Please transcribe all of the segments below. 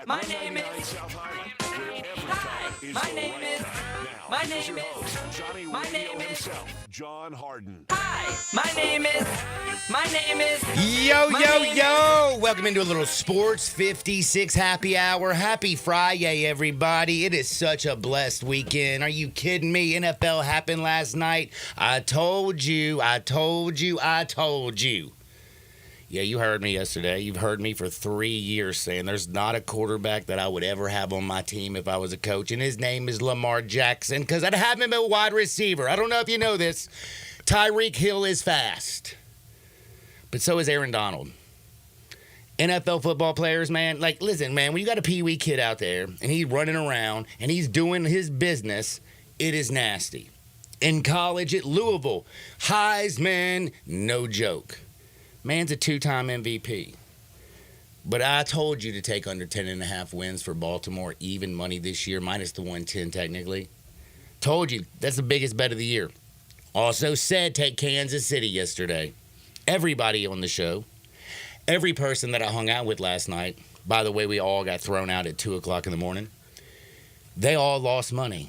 My name is. Hi. My name is. John Harden. Hi. My name is. Yo, yo, yo! Welcome into a little Sports 56 happy hour. Happy Friday, everybody. It is such a blessed weekend. Are you kidding me? NFL happened last night. I told you. Yeah, you heard me yesterday. You've heard me for 3 years saying there's not a quarterback that I would ever have on my team if I was a coach, and his name is Lamar Jackson, because I'd have him at wide receiver. I don't know if you know this. Tyreek Hill is fast, but so is Aaron Donald. NFL football players, man, like, listen, man, when you got a peewee kid out there, and he's running around, and he's doing his business, it is nasty. In college at Louisville, Heisman, no joke. Man's a two-time MVP. But I told you to take under 10.5 wins for Baltimore, even money this year, minus the 110 technically. Told you, that's the biggest bet of the year. Also said take Kansas City yesterday. Everybody on the show, every person that I hung out with last night, by the way, we all got thrown out at 2 o'clock in the morning, they all lost money.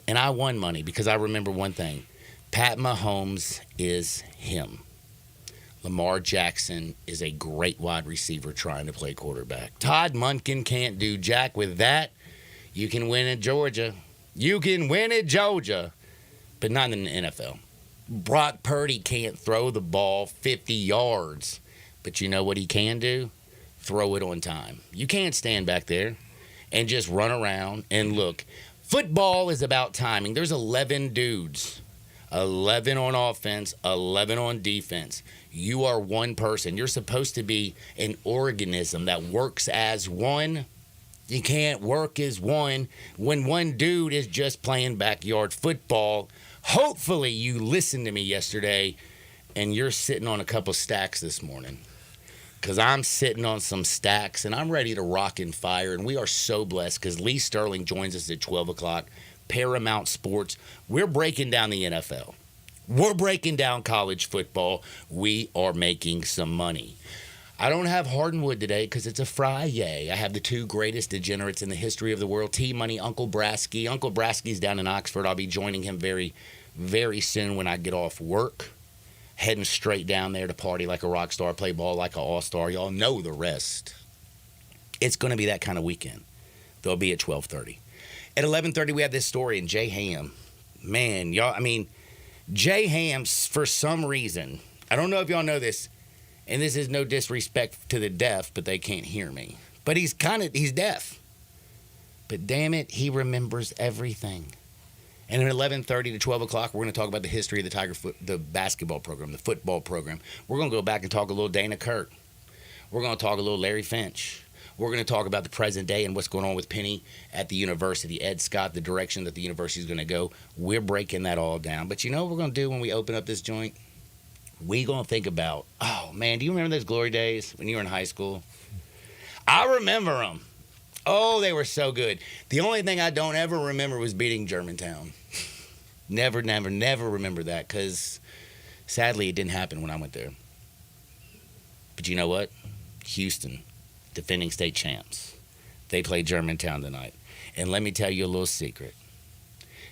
And I won money because I remember one thing. Pat Mahomes is him. Lamar Jackson is a great wide receiver trying to play quarterback. Todd Monken can't do jack with that. You can win at Georgia. But not in the NFL. Brock Purdy can't throw the ball 50 yards. But you know what he can do? Throw it on time. You can't stand back there and just run around and look. Football is about timing. There's 11 dudes. 11 on offense, 11 on defense. You are one person. You're supposed to be an organism that works as one. You can't work as one when one dude is just playing backyard football. Hopefully you listened to me yesterday and you're sitting on a couple stacks this morning. Because I'm sitting on some stacks and I'm ready to rock and fire. And we are so blessed because Lee Sterling joins us at 12 o'clock. Paramount Sports. We're breaking down the NFL. We're breaking down college football. We are making some money. I don't have Hardenwood today because it's a Friday. I have the two greatest degenerates in the history of the world, T-Money, Uncle Brasky. Uncle Brasky's down in Oxford. I'll be joining him very, very soon when I get off work. Heading straight down there to party like a rock star, play ball like an all-star. Y'all know the rest. It's going to be that kind of weekend. They'll be at 12:30. At 11:30, we have this story, and Jay Ham. Man, y'all, I mean, Jay Ham, for some reason, I don't know if y'all know this, and this is no disrespect to the deaf, but they can't hear me. But he's deaf. But damn it, he remembers everything. And at 11:30 to 12 o'clock, we're going to talk about the history of the basketball program, the football program. We're going to go back and talk a little Dana Kirk. We're going to talk a little Larry Finch. We're going to talk about the present day and what's going on with Penny at the university. Ed Scott, the direction that the university is going to go. We're breaking that all down. But you know what we're going to do when we open up this joint? We're going to think about, oh, man, do you remember those glory days when you were in high school? I remember them. Oh, they were so good. The only thing I don't ever remember was beating Germantown. Never remember that because, sadly, it didn't happen when I went there. But you know what? Houston. Defending state champs. They play Germantown tonight. And let me tell you a little secret.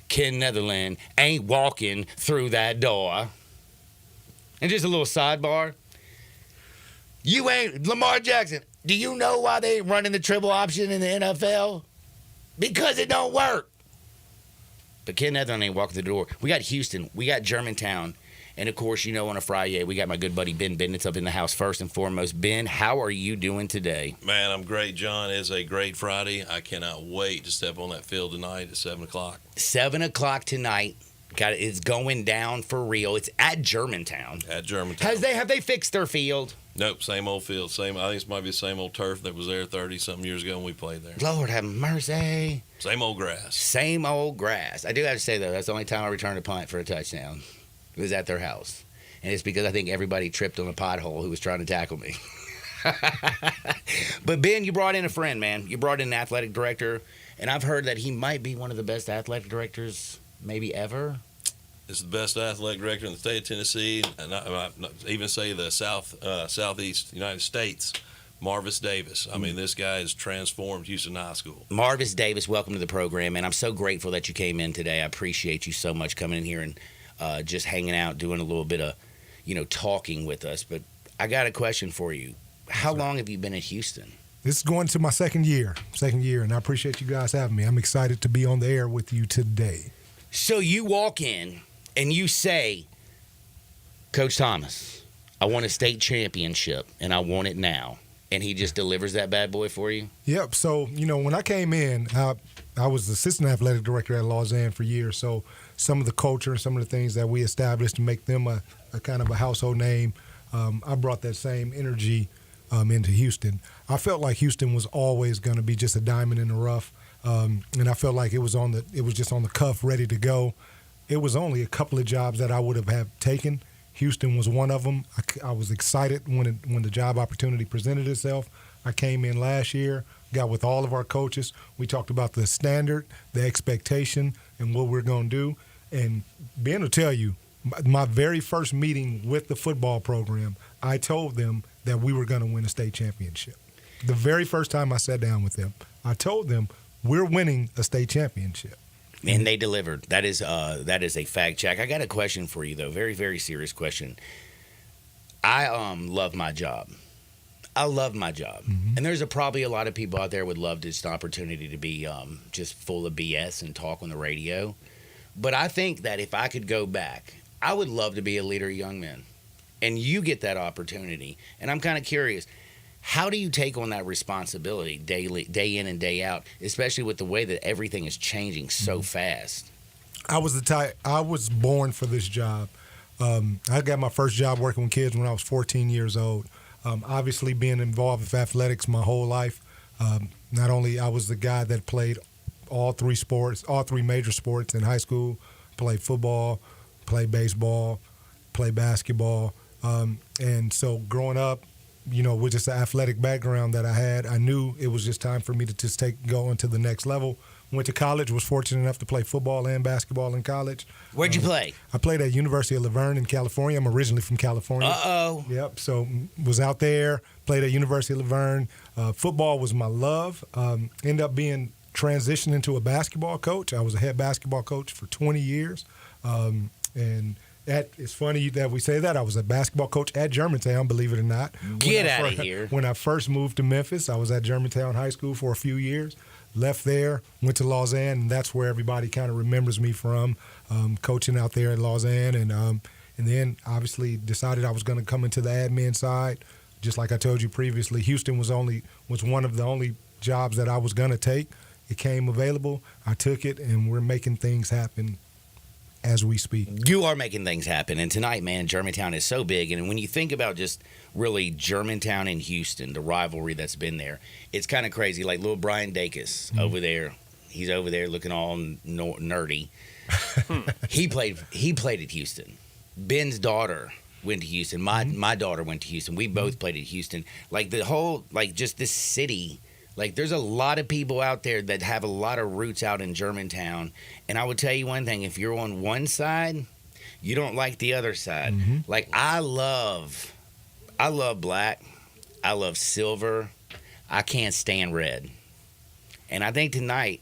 Ken Netherland ain't walking through that door. And just a little sidebar. You ain't Lamar Jackson. Do you know why they ain't running the triple option in the NFL? Because it don't work. But Ken Netherland ain't walking through the door. We got Houston. We got Germantown. And, of course, you know, on a Friday, we got my good buddy Ben Bennett up in the house first and foremost. Ben, how are you doing today? Man, I'm great, John. It's a great Friday. I cannot wait to step on that field tonight at 7 o'clock. 7 o'clock tonight. It's going down for real. It's at Germantown. At Germantown. Have they fixed their field? Nope, same old field. I think this might be the same old turf that was there 30-something years ago when we played there. Lord have mercy. Same old grass. Same old grass. I do have to say, though, that's the only time I returned a punt for a touchdown. It was at their house. And it's because I think everybody tripped on a pothole who was trying to tackle me. But, Ben, you brought in a friend, man. You brought in an athletic director. And I've heard that he might be one of the best athletic directors maybe ever. It's the best athletic director in the state of Tennessee, and I even say the southeast United States. Marvis Davis. I mean, this guy has transformed Houston High School. Marvis Davis, welcome to the program, and I'm so grateful that you came in today. I appreciate you so much coming in here and just hanging out, doing a little bit of, talking with us. But I got a question for you. How long have you been in Houston? This is going to my second year, and I appreciate you guys having me. I'm excited to be on the air with you today. So you walk in and you say, Coach Thomas, I want a state championship, and I want it now. And he just delivers that bad boy for you? Yep. So, when I came in, I was assistant athletic director at Lausanne for years. So some of the culture and some of the things that we established to make them a kind of a household name, I brought that same energy into Houston. I felt like Houston was always going to be just a diamond in the rough, and I felt like it was just on the cuff, ready to go. It was only a couple of jobs that I would have taken. Houston was one of them. I was excited when the job opportunity presented itself. I came in last year, got with all of our coaches. We talked about the standard, the expectation, and what we're going to do. And being able to tell you, my very first meeting with the football program, I told them that we were going to win a state championship. The very first time I sat down with them, I told them we're winning a state championship. And they delivered. That is a fact check. I got a question for you, though. Very, very serious question. I love my job. I love my job. Mm-hmm. And there's probably a lot of people out there would love this opportunity to be just full of BS and talk on the radio. But I think that if I could go back, I would love to be a leader of young men. And you get that opportunity. And I'm kind of curious, how do you take on that responsibility day in and day out, especially with the way that everything is changing so fast? I was born for this job. I got my first job working with kids when I was 14 years old. Obviously, being involved with athletics my whole life. Not only I was the guy that played all three major sports in high school, played football, played baseball, played basketball. And so growing up, with just the athletic background that I had, I knew it was just time for me to just go into the next level. Went to college, was fortunate enough to play football and basketball in college. Where'd you play? I played at University of Laverne in California. I'm originally from California. Uh-oh. Yep, so was out there, played at University of Laverne. Football was my love. Ended up being transitioned into a basketball coach. I was a head basketball coach for 20 years. And it's funny that we say that. I was a basketball coach at Germantown, believe it or not. Get out of here. When I first moved to Memphis, I was at Germantown High School for a few years. Left there, went to Lausanne, and that's where everybody kind of remembers me from, coaching out there at Lausanne. And then obviously decided I was going to come into the admin side. Just like I told you previously, Houston was one of the only jobs that I was going to take. It came available. I took it, and we're making things happen as we speak. You are making things happen. And tonight, man, Germantown is so big. And when you think about just really Germantown and Houston, the rivalry that's been there, it's kind of crazy. Like little Brian Dacus over there. He's over there looking all nerdy. He played at Houston. Ben's daughter went to Houston. My daughter went to Houston. We both played at Houston. Like the whole, just this city. Like, there's a lot of people out there that have a lot of roots out in Germantown. And I would tell you one thing. If you're on one side, you don't like the other side. Mm-hmm. Like, I love black. I love silver. I can't stand red. And I think tonight,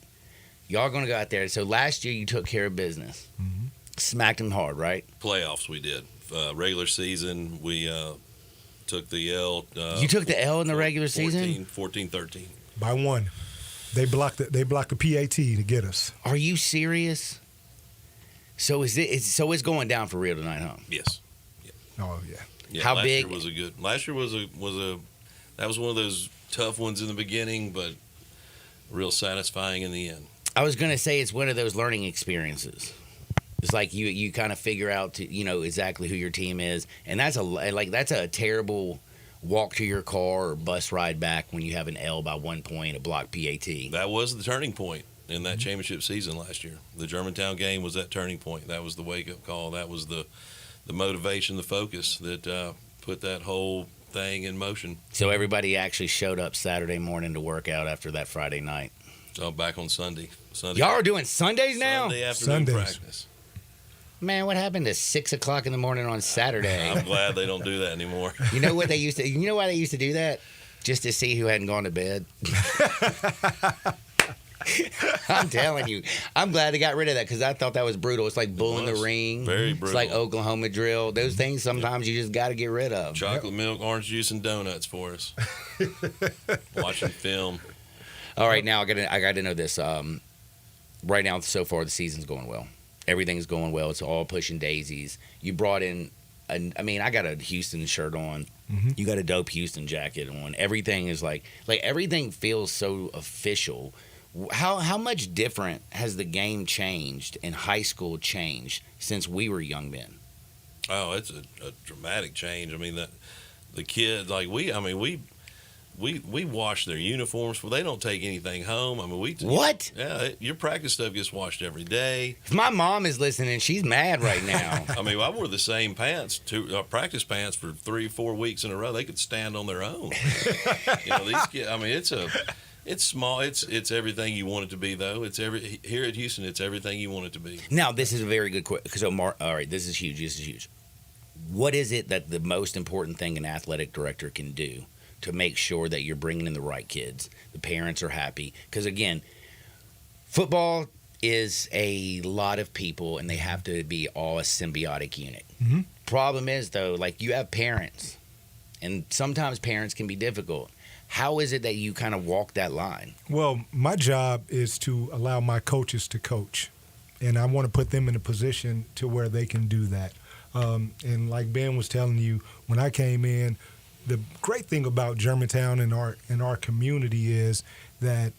y'all going to go out there. So, last year, you took care of business. Mm-hmm. Smacked them hard, right? Playoffs we did. Regular season, we took the L. You took the L in the regular season? 14-13. By one. They blocked the PAT to get us. Are you serious? So it's going down for real tonight, huh? Yes. Yeah. Oh yeah. Yeah. How last big? Last year was that was one of those tough ones in the beginning, but real satisfying in the end. I was gonna say it's one of those learning experiences. It's like you kind of figure out exactly who your team is, and that's a terrible walk to your car or bus ride back when you have an L by 1 point, a blocked PAT. That was the turning point in that championship season last year. The Germantown game was that turning point. That was the wake-up call. That was the motivation, the focus that put that whole thing in motion. So everybody actually showed up Saturday morning to work out after that Friday night. So back on Sunday. Y'all are doing Sundays now? Sunday afternoon practice. Man, what happened to 6 o'clock in the morning on Saturday? I'm glad they don't do that anymore. You know what they used to? You know why they used to do that? Just to see who hadn't gone to bed. I'm telling you, I'm glad they got rid of that because I thought that was brutal. It's like Bull in the Ring. Very brutal. It's like Oklahoma Drill. Those things sometimes you just got to get rid of. Chocolate milk, orange juice, and donuts for us. Watching film. All right, now I got to know this. Right now, so far, the season's going well. Everything's going well. It's all pushing daisies. You brought in, I got a Houston shirt on. Mm-hmm. You got a dope Houston jacket on. Everything is like everything feels so official. How much different has the game changed and high school changed since we were young men? Oh, it's a dramatic change. I mean, the kids, like we wash their uniforms, but they don't take anything home. I mean, What? Yeah, your practice stuff gets washed every day. If my mom is listening, she's mad right now. I mean, I wore the same pants, practice pants, for 3-4 weeks in a row. They could stand on their own. These kids. I mean, it's small. It's everything you want it to be, though. Here at Houston, it's everything you want it to be. Now, this is a very good question. So, all right, this is huge. What is it that the most important thing an athletic director can do to make sure that you're bringing in the right kids, the parents are happy? Because, again, football is a lot of people, and they have to be all a symbiotic unit. Mm-hmm. Problem is, though, like, you have parents, and sometimes parents can be difficult. How is it that you kind of walk that line? Well, my job is to allow my coaches to coach, and I want to put them in a position to where they can do that. And like Ben was telling you, when I came in, the great thing about Germantown and our community is that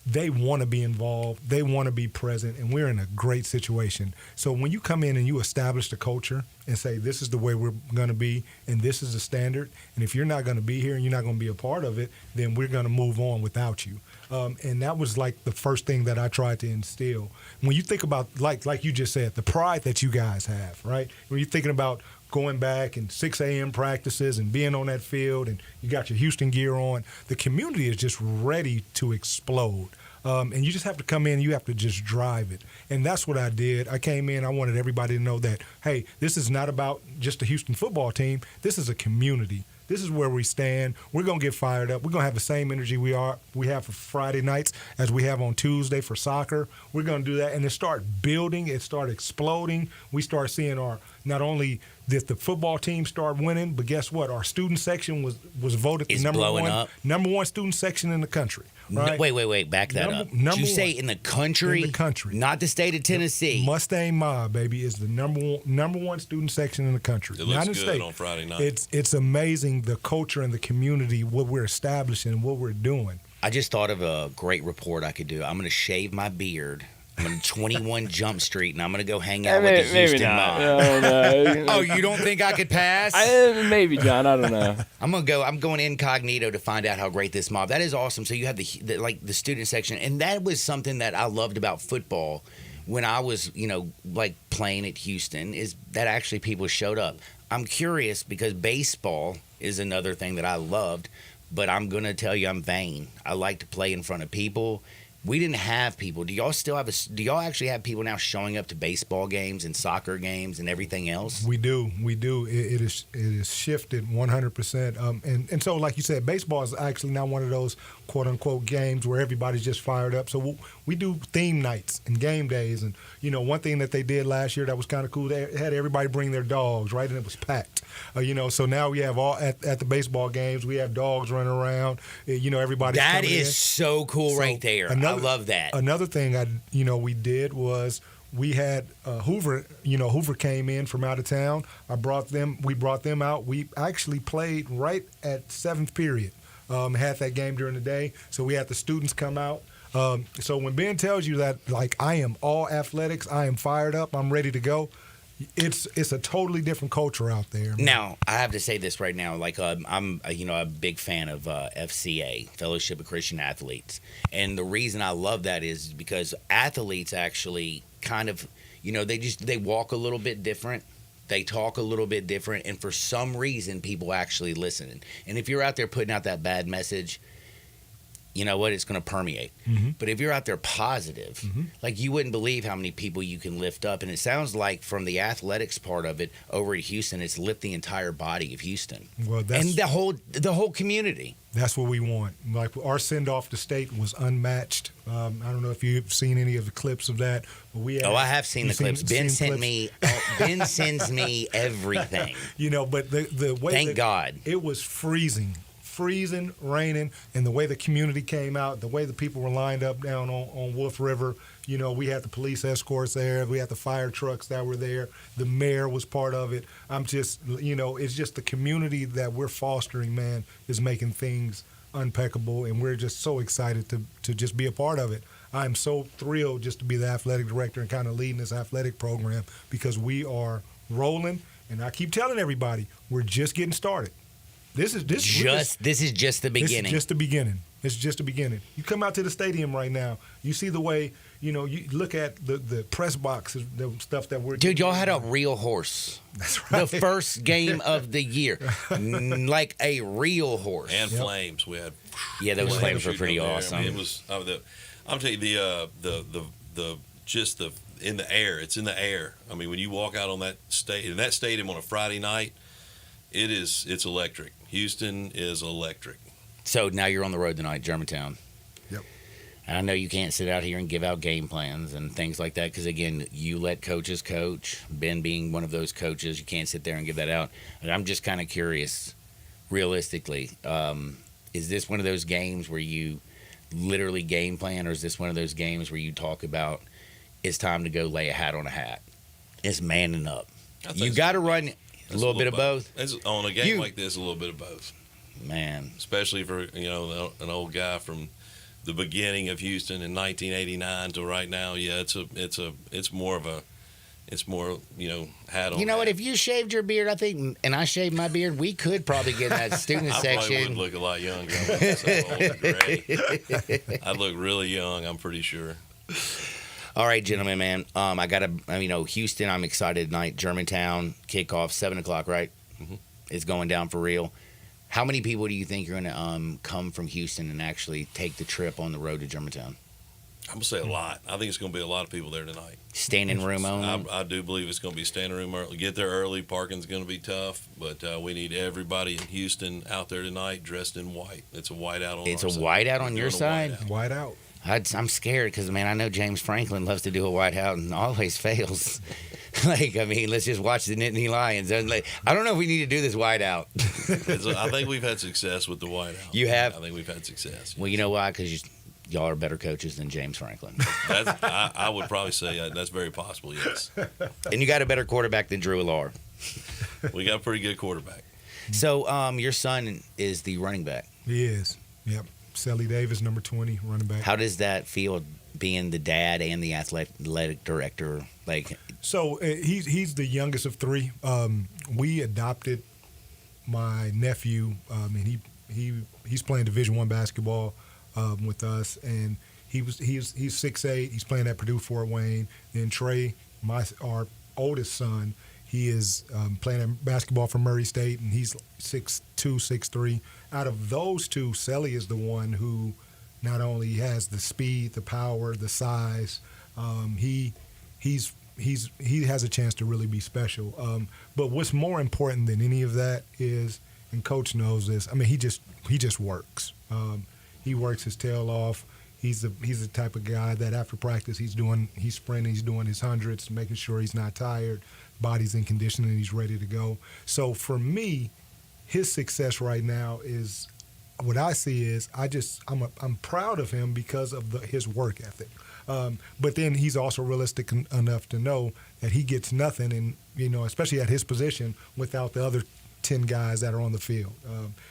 they want to be involved, they want to be present, and we're in a great situation. So when you come in and you establish the culture and say, this is the way we're going to be, and this is the standard, and if you're not going to be here and you're not going to be a part of it, then we're going to move on without you. And that was like the first thing that I tried to instill. When you think about, like you just said, the pride that you guys have, right? When you're thinking about going back and 6 a.m. practices and being on that field and you got your Houston gear on, the community is just ready to explode. And you just have to come in and you have to just drive it. And that's what I did. I came in, I wanted everybody to know that, hey, this is not about just the Houston football team. This is a community. This is where we stand. We're going to get fired up. We're going to have the same energy we have for Friday nights as we have on Tuesday for soccer. We're going to do that. And it start building. It start exploding. We start seeing not only did the football team start winning, but guess what? Our student section was voted the number one student section in the country. Right? Wait. Back that up. Did you say in the country? In the country. Not the state of Tennessee. The Mustang Mob, baby, is the number one student section in the country. It looks not in good state. On Friday night. It's amazing, the culture and the community, what we're establishing, what we're doing. I just thought of a great report I could do. I'm going to shave my beard. I'm going to 21 Jump Street, and I'm going to go hang out with the Houston Mob. No. Oh, you don't think I could pass? Maybe, John. I don't know. I'm going incognito to find out how great this mob. That is awesome. So you have the student section, and that was something that I loved about football when I was, playing at Houston, is that actually people showed up. I'm curious because baseball is another thing that I loved, but I'm going to tell you I'm vain. I like to play in front of people. We didn't have people. Do y'all actually have people now showing up to baseball games and soccer games and everything else? We do. It is shifted 100%. And so, like you said, baseball is actually not one of those quote unquote games where everybody's just fired up. So we do theme nights and game days. And one thing that they did last year that was kind of cool, they had everybody bring their dogs, right, and it was packed. So now we have all at the baseball games, we have dogs running around. Everybody. That is so cool, right there. I love that. Another thing we did was we had Hoover. Hoover came in from out of town. We brought them out. We actually played right at 7th period. Had that game during the day. So we had the students come out. So when Ben tells you that, like, I am all athletics, I am fired up, I'm ready to go, it's a totally different culture out there. Now, I have to say this right now. Like, I'm a big fan of FCA, Fellowship of Christian Athletes. And the reason I love that is because athletes actually kind of, they walk a little bit different. They talk a little bit different. And for some reason, people actually listen. And if you're out there putting out that bad message, you know what, it's going to permeate. But if you're out there positive, like you wouldn't believe how many people you can lift up. And it sounds like from the athletics part of it over at Houston, it's lift the entire body of Houston. Well, that's, And the whole community. That's what we want. Like our send off to state was unmatched. I don't know if you've seen any of the clips of that, but we had, I have seen the clips. Ben seen sent clips? me. Ben sends me everything. You know, but the way Thank God. it was freezing, raining, and the way the community came out, the way the people were lined up down on Wolf River. You know, we had the police escorts there. We had the fire trucks that were there. The mayor was part of it. I'm just, you know, it's just the community that we're fostering, man, is making things impeccable, and we're just so excited to just be a part of it. I'm so thrilled just to be the athletic director and kind of leading this athletic program because we are rolling, and I keep telling everybody, we're just getting started. This is just This is just the beginning. This is just the beginning. It's just the beginning. You come out to the stadium right now, you see the way, you know, you look at the press boxes, the stuff that we're Dude, y'all had a real horse. That's right. The first game of the year. Like a real horse. And flames. We had Those flames were shooting pretty up there. awesome. I mean, it was. I'm telling you the just the in the air. It's in the air. I mean, when you walk out on that stadium on a Friday night, it's electric. Houston is electric. So now you're on the road tonight, Germantown. Yep. I know you can't sit out here and give out game plans and things like that because, again, you let coaches coach. Ben being one of those coaches, you can't sit there and give that out. And I'm just kind of curious, realistically, is this one of those games where you literally game plan, or is this one of those games where you talk about it's time to go lay a hat on a hat? It's manning up. You got to run a little bit of both. It's, on a game like this, a little bit of both. Man. Especially for, you know, an old guy from the beginning of Houston in 1989 to right now. Yeah, it's more, you know, hat on. You know what? hat. If you shaved your beard, I think, and I shaved my beard, we could probably get in that student I probably section. would look a lot younger. I'm like so old and gray. I'd look really young, I'm pretty sure. All right, gentlemen, man. I got to, you know, Houston, I'm excited tonight. Germantown, kickoff, 7 o'clock, right? Mhm. It's going down for real. How many people do you think are going to come from Houston and actually take the trip on the road to Germantown? I'm going to say a lot. I think it's going to be a lot of people there tonight. Standing room only? I do believe it's going to be standing room early. Get there early. Parking's going to be tough, but we need everybody in Houston out there tonight dressed in white. It's a whiteout on It's our a side. whiteout on We're your doing a side? whiteout. White out. I'm scared because, man, I know James Franklin loves to do a whiteout and always fails. Like, I mean, let's just watch the Nittany Lions. And like, I don't know if we need to do this whiteout. I think we've had success with the whiteout. You have? I think we've had success. Well, you know why? Because y'all are better coaches than James Franklin. I would probably say that's very possible, yes. And you got a better quarterback than Drew Allar. We got a pretty good quarterback. So your son is the running back. He is. Yep. Sally Davis, number 20, running back. How does that feel being the dad and the athletic director? Like, So he's the youngest of three. We adopted my nephew, and he's playing Division I basketball with us, and he's 6'8". He's playing at Purdue Fort Wayne. Then Trey, our oldest son, he is playing basketball for Murray State, and he's 6'2", 6'3". Out of those two, Selly is the one who not only has the speed, the power, the size. He has a chance to really be special. But what's more important than any of that is, and Coach knows this, I mean, he just works. He works his tail off. He's the type of guy that after practice he's sprinting, he's doing his hundreds, making sure he's not tired, body's in condition, and he's ready to go. So for me, his success right now is what I see is I'm proud of him because of his work ethic. But then he's also realistic enough to know that he gets nothing, and especially at his position, without the other 10 guys that are on the field.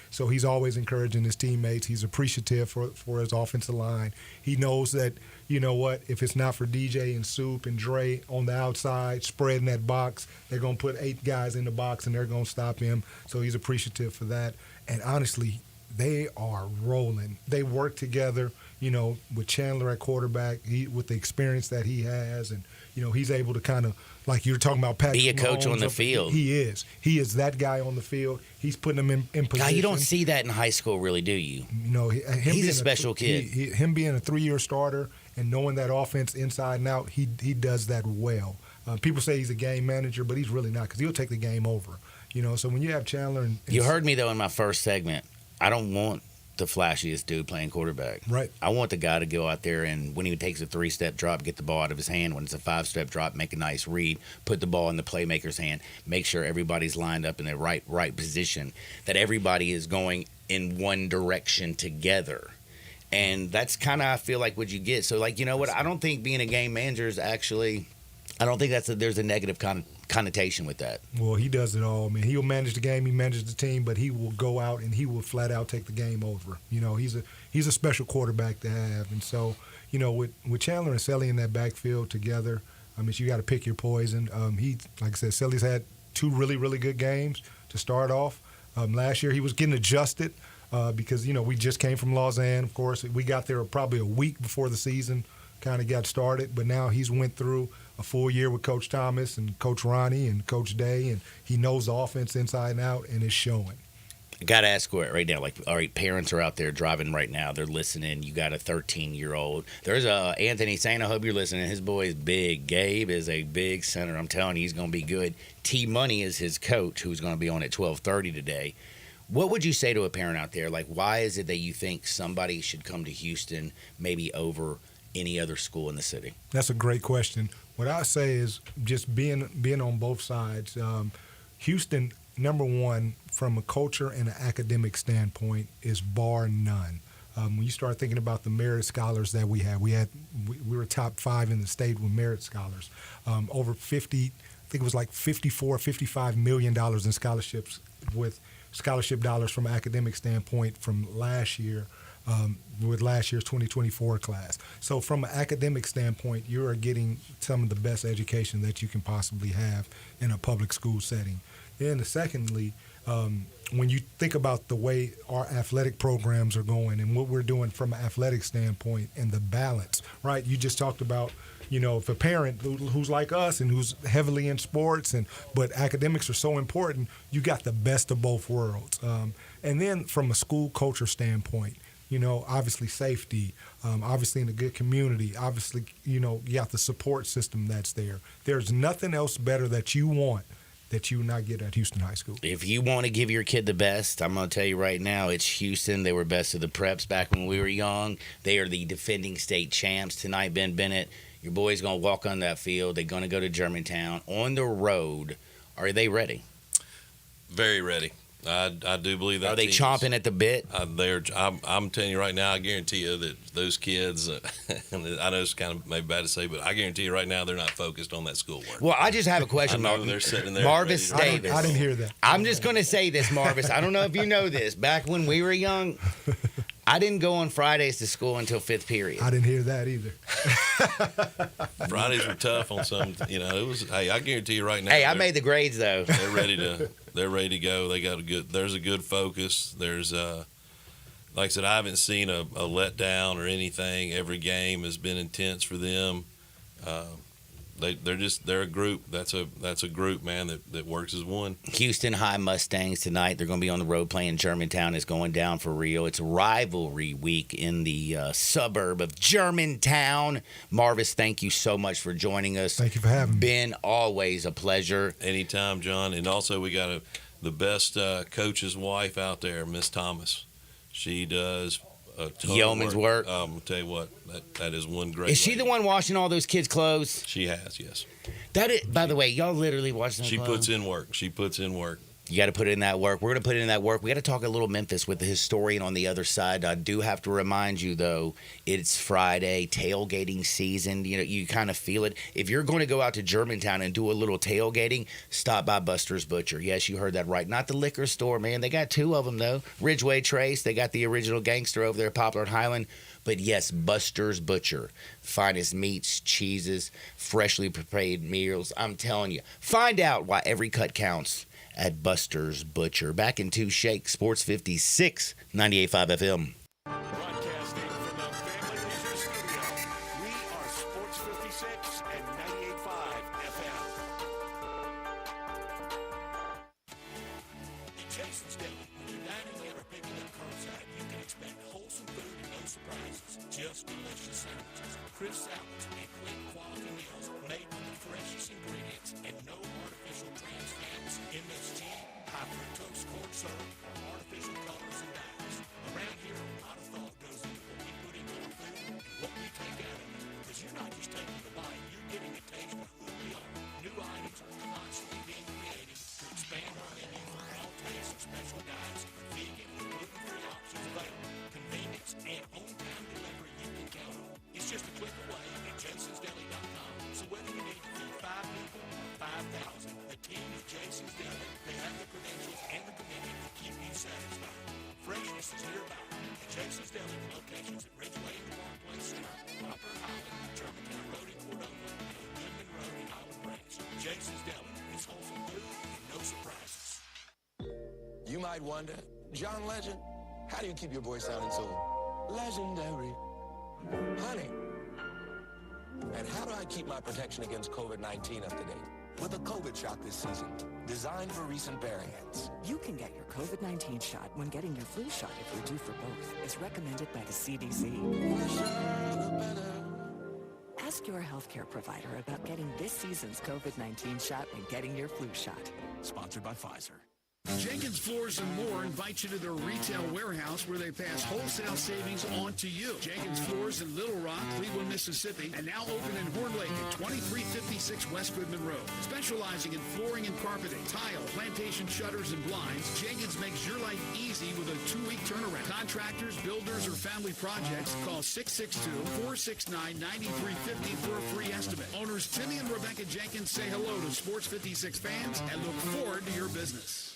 So he's always encouraging his teammates. He's appreciative for his offensive line. He knows that, you know what, if it's not for DJ and Soup and Dre on the outside spreading that box, they're going to put 8 guys in the box and they're going to stop him. So he's appreciative for that. And honestly, they are rolling. They work together. with Chandler at quarterback, with the experience that he has, and he's able to kind of, like you're talking about, Patrick Be a coach Mahomes on the up- field. He is that guy on the field. He's putting them in position. God, you don't see that in high school, really, do you? Him He's being a special kid. Him being a 3-year starter and knowing that offense inside and out, he does that well. People say he's a game manager, but he's really not, because he'll take the game over. So when you have Chandler and You heard me, though, in my first segment. I don't want the flashiest dude playing quarterback. Right. I want the guy to go out there and when he takes a 3-step drop, get the ball out of his hand. When it's a 5-step drop, make a nice read, put the ball in the playmaker's hand, make sure everybody's lined up in the right position, that everybody is going in one direction together. And that's kind of, I feel like, what you get. So, like, you know what? I don't think being a game manager is actually, I don't think there's a negative connotation with that. Well, he does it all, man. He'll manage the game, he manages the team, but he will go out and he will flat out take the game over. He's a special quarterback to have. And so, with Chandler and Selly in that backfield together, you got to pick your poison. Like I said, Selly's had 2 really, really good games to start off. Last year he was getting adjusted because, we just came from Lausanne, of course. We got there probably a week before the season kind of got started, but now he's went through a full year with Coach Thomas and Coach Ronnie and Coach Day, and he knows the offense inside and out, and it's showing. I got to ask you right now, like, all right, parents are out there driving right now. They're listening. You got a 13-year-old. There's Anthony saying, I hope you're listening. His boy is big. Gabe is a big center. I'm telling you, he's going to be good. T-Money is his coach, who's going to be on at 12:30 today. What would you say to a parent out there? Like, why is it that you think somebody should come to Houston maybe over any other school in the city? That's a great question. What I say is just being on both sides. Houston, number one, from a culture and an academic standpoint, is bar none. When you start thinking about the merit scholars that we were top 5 in the state with merit scholars. Over 50, I think it was like $55 million in scholarships, with scholarship dollars from an academic standpoint from last year. With last year's 2024 class. So from an academic standpoint, you are getting some of the best education that you can possibly have in a public school setting. And secondly, when you think about the way our athletic programs are going and what we're doing from an athletic standpoint and the balance, right? You just talked about, if a parent who's like us and who's heavily in sports, but academics are so important, you got the best of both worlds. And then from a school culture standpoint, obviously safety, obviously in a good community, obviously, you got the support system that's there. There's nothing else better that you want that you not get at Houston High School. If you want to give your kid the best, I'm going to tell you right now, it's Houston. They were best of the preps back when we were young. They are the defending state champs tonight. Ben Bennett, your boy's going to walk on that field. They're going to go to Germantown on the road. Are they ready? Very ready. I do believe that. Are they chomping at the bit? I'm telling you right now, I guarantee you that those kids, I know it's kind of maybe bad to say, but I guarantee you right now they're not focused on that schoolwork. Well, I just have a question. I know they're sitting there. Marvis Davis. I didn't hear that. I'm just going to say this, Marvis. I don't know if you know this. Back when we were young, I didn't go on Fridays to school until 5th period. I didn't hear that either. Fridays were tough on some. It was. Hey, I guarantee you right now. Hey, I made the grades though. They're ready to. They're ready to go. They got a good. There's a good focus. There's like I said, I haven't seen a letdown or anything. Every game has been intense for them. They're a group. That's a group, man, that works as one. Houston High Mustangs tonight. They're going to be on the road playing Germantown. It's going down for real. It's rivalry week in the suburb of Germantown. Marvis, thank you so much for joining us. Thank you for having me. Been always a pleasure. Anytime, John. And also we got the best coach's wife out there, Miss Thomas. She does a ton Yeoman's of work. I'll tell you what, that is one great. Is she lady. the one washing all those kids' clothes? She has, yes. That is, by the way, y'all literally watch them. She puts in work. She puts in work. You got to put in that work. We're going to put in that work. We got to talk a little Memphis with the historian on the other side. I do have to remind you, though, it's Friday, tailgating season. You kind of feel it. If you're going to go out to Germantown and do a little tailgating, stop by Buster's Butcher. Yes, you heard that right. Not the liquor store, man. They got 2 of them, though. Ridgeway Trace. They got the original gangster over there, Poplar and Highland. But yes, Buster's Butcher. Finest meats, cheeses, freshly prepared meals. I'm telling you. Find out why every cut counts at Buster's Butcher. Back in 2 Shake, Sports 56, 98.5 FM. Broadcasting from the family 56 and 98.5 FM. At Jason's Deli, when you're dining in or picking up curbside, you can expect wholesome food and no surprises. Just delicious sandwiches, crisp salads, and quick quality meals made with the freshest ingredients and no artificial trans fats, MSG, high fructose corn syrup, or artificial colors and dyes. Around here, a lot of thought goes into what we put into our food and what we take out of it. Because you're not just taking the bite, you're getting a taste of who we are. New items are constantly being created to expand our menu for all tastes and special diets, vegan and gluten-free options available, convenience, and on-time delivery you can count on. It's just a click away at jasonsdeli.com. So whether you need to feed 5 people or 5,000, the team at Jason's Deli, they have the credentials and the commitment to keep you satisfied. Freshness is nearby at Jason's Deli, locations at Ridgeway and Parkplace Center, Upper Highland, Germantown Road in Cordova, and Goodman Road in Olive Branch. Jason's Deli is wholesome food and no surprises. You might wonder, John Legend, how do you keep your voice sounding so legendary? Honey. And how do I keep my protection against COVID-19 up to date? With a COVID shot this season, designed for recent variants. You can get your COVID-19 shot when getting your flu shot if you're due for both, as recommended by the CDC. Ask your healthcare provider about getting this season's COVID-19 shot when getting your flu shot. Sponsored by Pfizer. Jenkins Floors and More invites you to their retail warehouse where they pass wholesale savings on to you. Jenkins Floors in Little Rock, Cleveland, Mississippi, and now open in Horn Lake at 2356 West Goodman Road. Specializing in flooring and carpeting, tile, plantation shutters, and blinds, Jenkins makes your life easy with a 2-week turnaround. Contractors, builders, or family projects, call 662-469-9350 for a free estimate. Owners Timmy and Rebecca Jenkins say hello to Sports 56 fans and look forward to your business.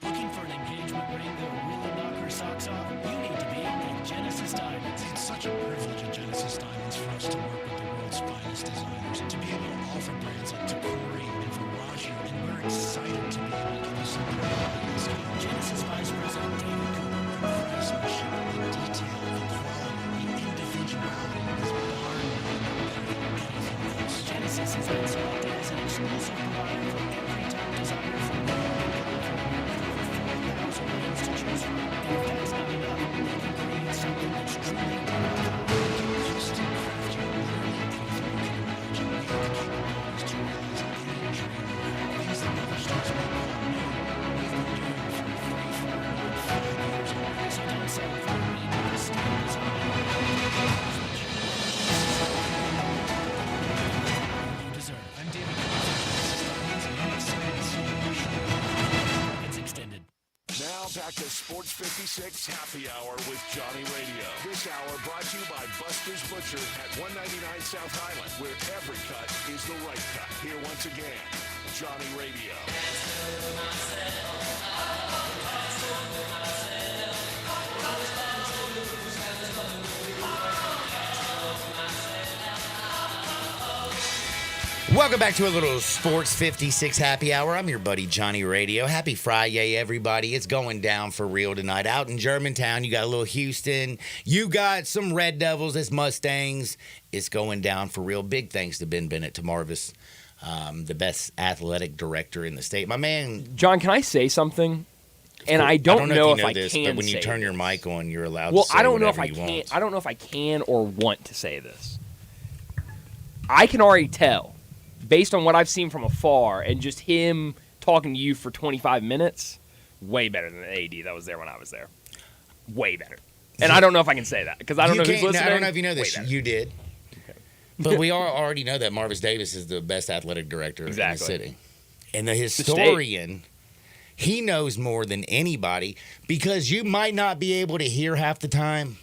Looking for an engagement ring that will really knock your socks off? You need to be at Genesis Diamonds. It's such a privilege at Genesis Diamonds for us to work with the world's finest designers, to be able to offer brands like Tacori and Verragio, and we're excited to be able to give you something really this game. Genesis Vice President David Cooper, the craftsmanship, the detail, the quality, the individuality is darn better than anything else. Genesis has been selected as an exclusive provider for every top designer from ways to choose from. And if that's not enough, they can create something that's truly custom craft you literally anything you can imagine. We have the capabilities to realize any dream. Things that other stores may call new, we've been doing for 3, 4, and 5 years already. So don't settle for a read, style design. You deserve. I'm David Cooper from Genesis Diamonds, and I'm excited to see you show. It's extended. Now back to Sports 56 Happy Hour with Johnny Radio. This hour brought to you by Buster's Butcher at 199 South Highland, where every cut is the right cut. Here once again, Johnny Radio. Welcome back to a little Sports 56 Happy Hour. I'm your buddy Johnny Radio. Happy Friday, everybody. It's going down for real tonight. Out in Germantown, you got a little Houston. You got some Red Devils. It's Mustangs. It's going down for real. Big thanks to Ben Bennett, to Marvis, the best athletic director in the state. My man. John, can I say something? And I don't know if I this, can but when you say turn this. your mic on, you're allowed to say I don't know if whatever I you can. want. I don't know if I can or want to say this. I can already tell, based on what I've seen from afar and just him talking to you for 25 minutes, way better than the AD that was there when I was there. Way better. And I don't know if I can say that because I don't know who's listening. I don't know if you know this. Way better. You did. Okay. But we already know that Marvis Davis is the best athletic director in the city. And the historian, he knows more than anybody because you might not be able to hear half the time,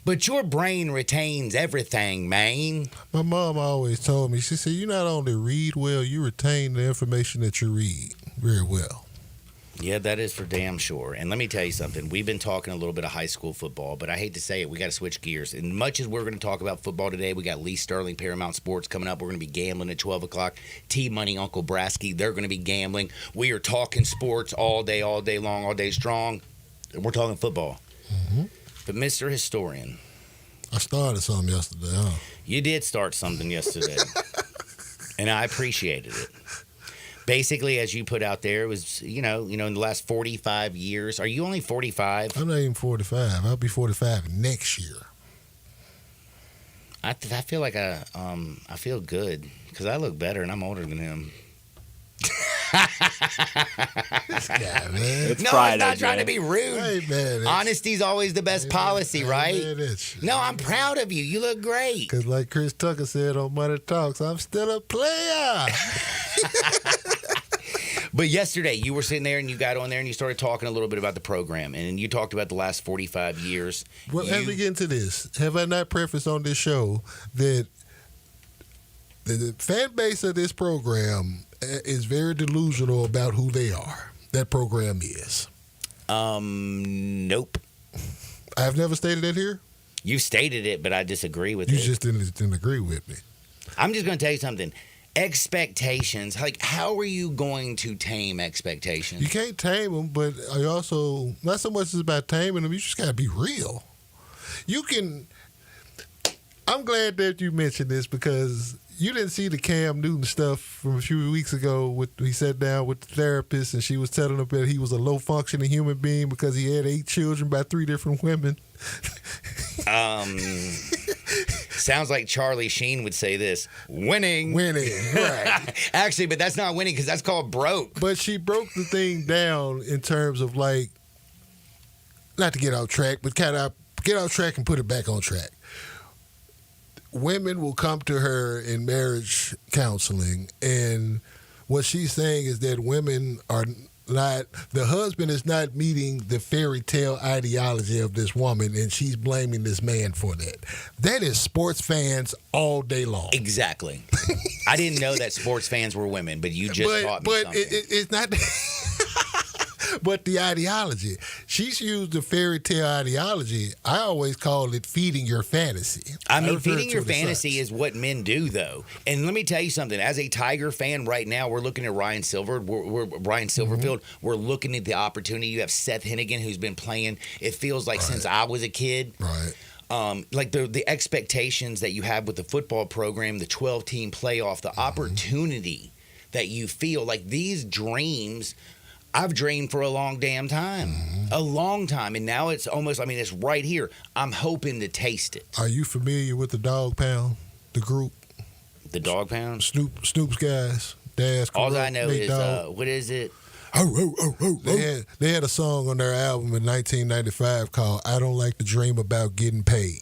but your brain retains everything, man. My mom always told me, she said, you not only read well, you retain the information that you read very well. Yeah, that is for damn sure. And let me tell you something. We've been talking a little bit of high school football, but I hate to say it, we got to switch gears. And much as we're going to talk about football today, we got Lee Sterling, Paramount Sports coming up. We're going to be gambling at 12 o'clock. T-Money, Uncle Brasky, they're going to be gambling. We are talking sports all day long, all day strong. And we're talking football. Mm-hmm. But Mr. Historian. I started something yesterday, huh? You did start something yesterday, and I appreciated it. Basically, as you put out there, it was, in the last 45 years. Are you only 45? I'm not even 45. I'll be 45 next year. I feel like I feel good because I look better and I'm older than him. This guy, man. It's No, Friday, I'm not trying Jay. to be rude. Hey, man. Honesty's always the best policy, right? No, I'm proud of you. You look great. Because like Chris Tucker said on Money Talks, I'm still a player. But yesterday, you were sitting there and you got on there and you started talking a little bit about the program. And you talked about the last 45 years. Well, as we get into this, have I not prefaced on this show that the fan base of this program is very delusional about who they are? That program is. Nope. I've never stated that here. You stated it, but I disagree with You it. just didn't agree with me. I'm just going to tell you something. Expectations. Like, how are you going to tame expectations? You can't tame them, but I also not so much as about taming them. You just got to be real. You can. I'm glad that you mentioned this because you didn't see the Cam Newton stuff from a few weeks ago. He sat down with the therapist and she was telling him that he was a low functioning human being because he had 8 children by 3 different women. Sounds like Charlie Sheen would say this. Winning. Right. Actually, but that's not winning because that's called broke. But she broke the thing down in terms of like, not to get off track, but kind of get off track and put it back on track. Women will come to her in marriage counseling, and what she's saying is that women are not, the husband is not meeting the fairy tale ideology of this woman, and she's blaming this man for that. That is sports fans all day long. Exactly. I didn't know that sports fans were women, but you just taught me something. It's not. But the ideology, she's used the fairy tale ideology. I always call it feeding your fantasy. I mean, feeding your fantasy is what men do, though. And let me tell you something. As a Tiger fan right now, we're looking at Ryan Silverfield. Mm-hmm. We're looking at the opportunity. You have Seth Hennigan, who's been playing, it feels like since I was a kid. Right. Like the expectations that you have with the football program, the 12-team playoff, the opportunity that you feel, like these dreams I've dreamed for a long damn time. A long time. And now it's almost, it's right here. I'm hoping to taste it. Are you familiar with the Dog Pound, the group? The Dog Pound? Snoop's guys. Daz, all I know is, what is it? They had a song on their album in 1995 called I Don't Like to Dream About Getting Paid.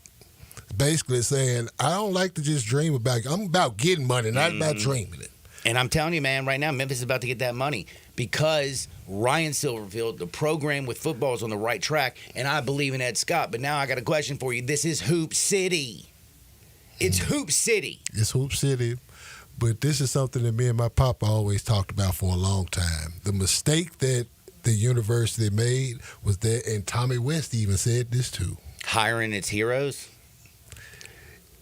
Basically saying, I don't like to just dream about, I'm about getting money, not about dreaming it. And I'm telling you, man, right now, Memphis is about to get that money because Ryan Silverfield, the program with football is on the right track, and I believe in Ed Scott. But now I got a question for you. This is Hoop City. It's Hoop City. It's Hoop City. But this is something that me and my papa always talked about for a long time. The mistake that the university made was that, and Tommy West even said this too. Hiring its heroes?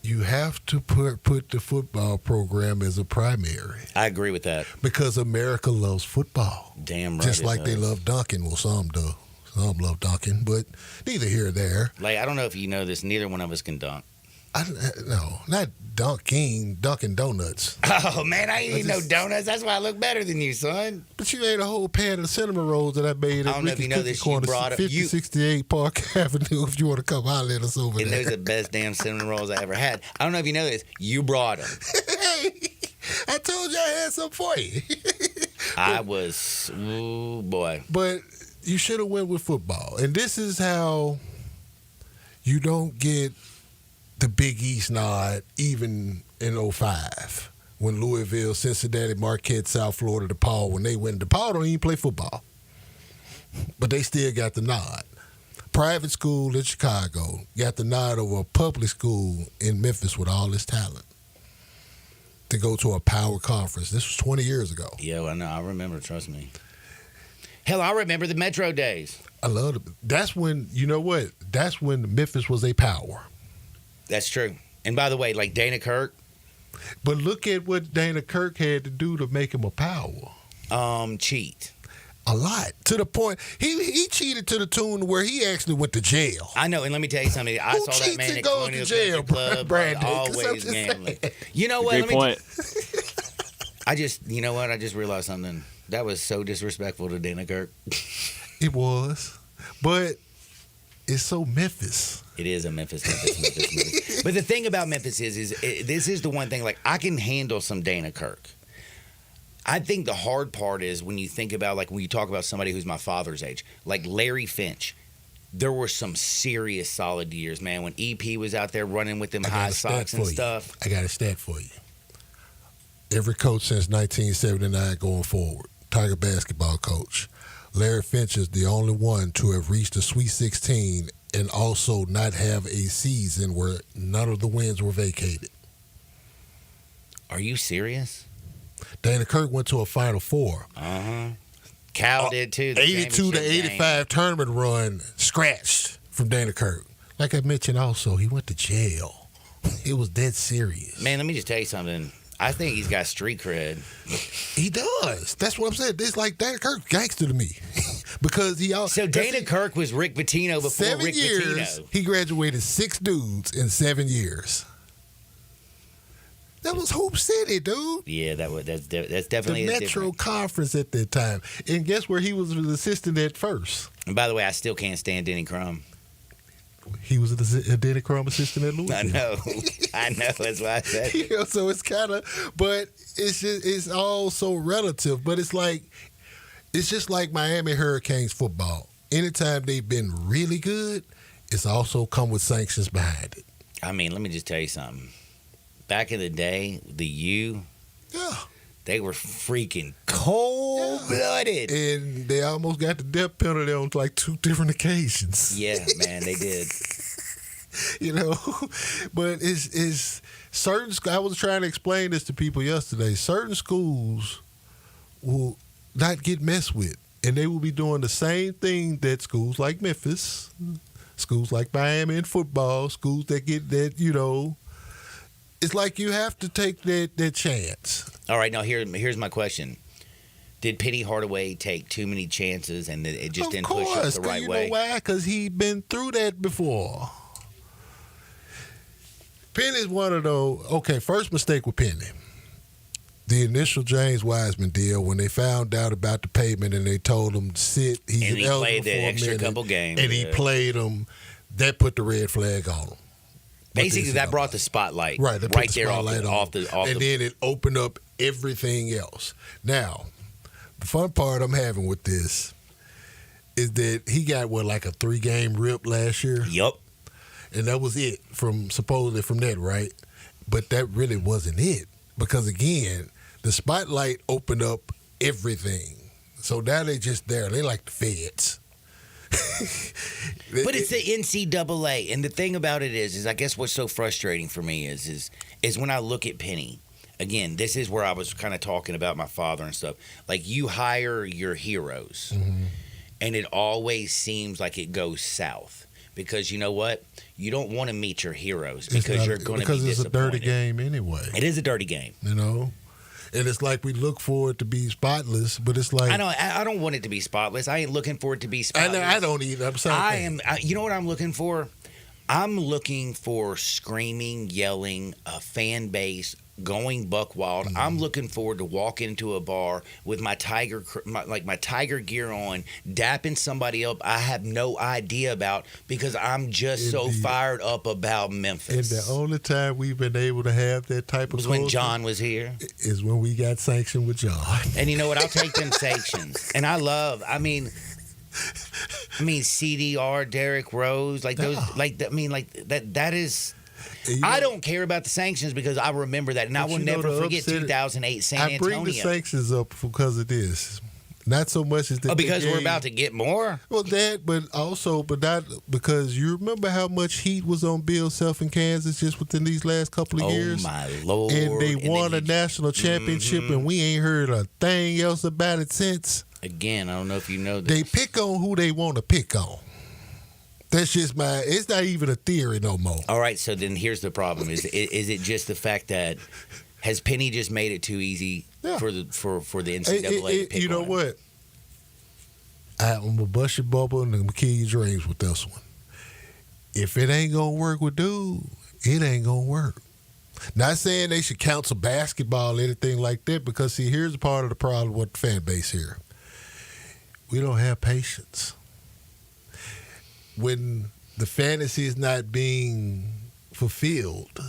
You have to put the football program as a primary. I agree with that. Because America loves football. Damn right. Just like they love dunking. Well, some do. Some love dunking, but neither here or there. Like, I don't know if you know this. Neither one of us can dunk. No, not Dunkin' Donuts. Oh, man, I ain't eating no donuts. That's why I look better than you, son. But you ate a whole pan of cinnamon rolls that I made at I don't know if you know this. You brought 5068 Park Avenue if you want to come holler at us over and there. And those are the best damn cinnamon rolls I ever had. I don't know if you know this. You brought them. Hey, I told you I had some for you. Oh, boy. But you should have went with football. And this is how you don't get the Big East nod even in 05 when Louisville, Cincinnati, Marquette, South Florida, DePaul, when they went. DePaul don't even play football, but they still got the nod. Private school in Chicago got the nod over a public school in Memphis with all this talent to go to a power conference. This was 20 years ago. Yeah, well, I know. I remember. Trust me. Hell, I remember the Metro days. I love it. That's when, you know what? That's when Memphis was a power. That's true. And by the way, like Dana Kirk. But look at what Dana Kirk had to do to make him a power. Cheat. A lot. To the point, he cheated to the tune where he actually went to jail. I know, and let me tell you something. I saw that man at Colonial jail, Country Club, Brandon, always gambling. You know what? Great point. You know what? I just realized something. That was so disrespectful to Dana Kirk. It was. But it's so Memphis. It is a Memphis. But the thing about Memphis is this is the one thing, like, I can handle some Dana Kirk. I think the hard part is when you think about, like, when you talk about somebody who's my father's age, like Larry Finch. There were some serious solid years, man, when EP was out there running with them high socks and stuff. I got a stat for you. Every coach since 1979 going forward, Tiger basketball coach, Larry Finch is the only one to have reached the Sweet 16 and also not have a season where none of the wins were vacated. Are you serious? Dana Kirk went to a Final Four. Cal did too. The 82 to 85 tournament run scratched from Dana Kirk. Like I mentioned also, he went to jail. It was dead serious. Man, let me just tell you something. I think he's got street cred. He does. That's what I'm saying. It's like Dana Kirk gangster to me. Because he also. So Dana Kirk was Rick Pitino before 7 Rick years, Pitino. He graduated 6 dudes in 7 years. That was Hoop City, dude. Yeah, that's definitely the Metro Conference at that time. And guess where he was an assistant at first? And by the way, I still can't stand Denny Crum. He was a Denny Crum assistant at Louisville. I know. That's why I said it. So it's kind of, but it's all so relative. But it's just like Miami Hurricanes football. Anytime they've been really good, it's also come with sanctions behind it. I mean, let me just tell you something. Back in the day, the U, they were freaking cold-blooded. And they almost got the death penalty on like 2 different occasions. Yeah, man, they did. But it's certain. I was trying to explain this to people yesterday. Certain schools will not get messed with, and they will be doing the same thing that schools like Memphis, schools like Miami in football, schools that get that, It's like you have to take that chance. All right, now here's my question. Did Penny Hardaway take too many chances and it just didn't push up the right way? You know why? Because he'd been through that before. Penny's one of those. Okay, first mistake with Penny. The initial James Wiseman deal, when they found out about the payment and they told him to sit, and he played that extra couple games. And he played them, that put the red flag on him. Basically, that brought the spotlight right there off the. And then it opened up everything else. Now, the fun part I'm having with this is that he got like a 3-game rip last year. Yup. And that was it supposedly from that, right? But that really wasn't it. Because again, the spotlight opened up everything. So now they just there. They like the feds. But it's the NCAA, and the thing about it is I guess what's so frustrating for me is when I look at Penny. Again, this is where I was kind of talking about my father and stuff. Like, you hire your heroes, and it always seems like it goes south because you know what? You don't want to meet your heroes because you're going to be disappointed. Because it's a dirty game anyway. It is a dirty game. And it's like we look for it to be spotless, but it's like I don't want it to be spotless. I ain't looking for it to be spotless. I don't either. I'm sorry. You know what I'm looking for? I'm looking for screaming, yelling, a fan base going buck wild. I'm looking forward to walk into a bar with my tiger gear on, dapping somebody up I have no idea about because I'm just so fired up about Memphis. And the only time we've been able to have that type of was when John was here. Is when we got sanctioned with John. And you know what? I'll take them sanctions. And I mean CDR, Derrick Rose, like those, that is. I don't care about the sanctions because I remember that, and I will never forget 2008 San Antonio. I bring the sanctions up because of this. Not so much as because we're about to get more. Well, but not because you remember how much heat was on Bill Self in Kansas just within these last couple of years. Oh my Lord! And they won a national championship, and we ain't heard a thing else about it since. Again, I don't know if you know this. They pick on who they want to pick on. That's just it's not even a theory no more. All right, so then here's the problem. Is it just the fact that has Penny just made it too easy for the NCAA to pick you know on what? I'm gonna bust your bubble and I'm gonna kill your dreams with this one. If it ain't gonna work with dude, it ain't gonna work. Not saying they should counsel basketball or anything like that, because see, here's part of the problem with the fan base here. We don't have patience. When the fantasy is not being fulfilled,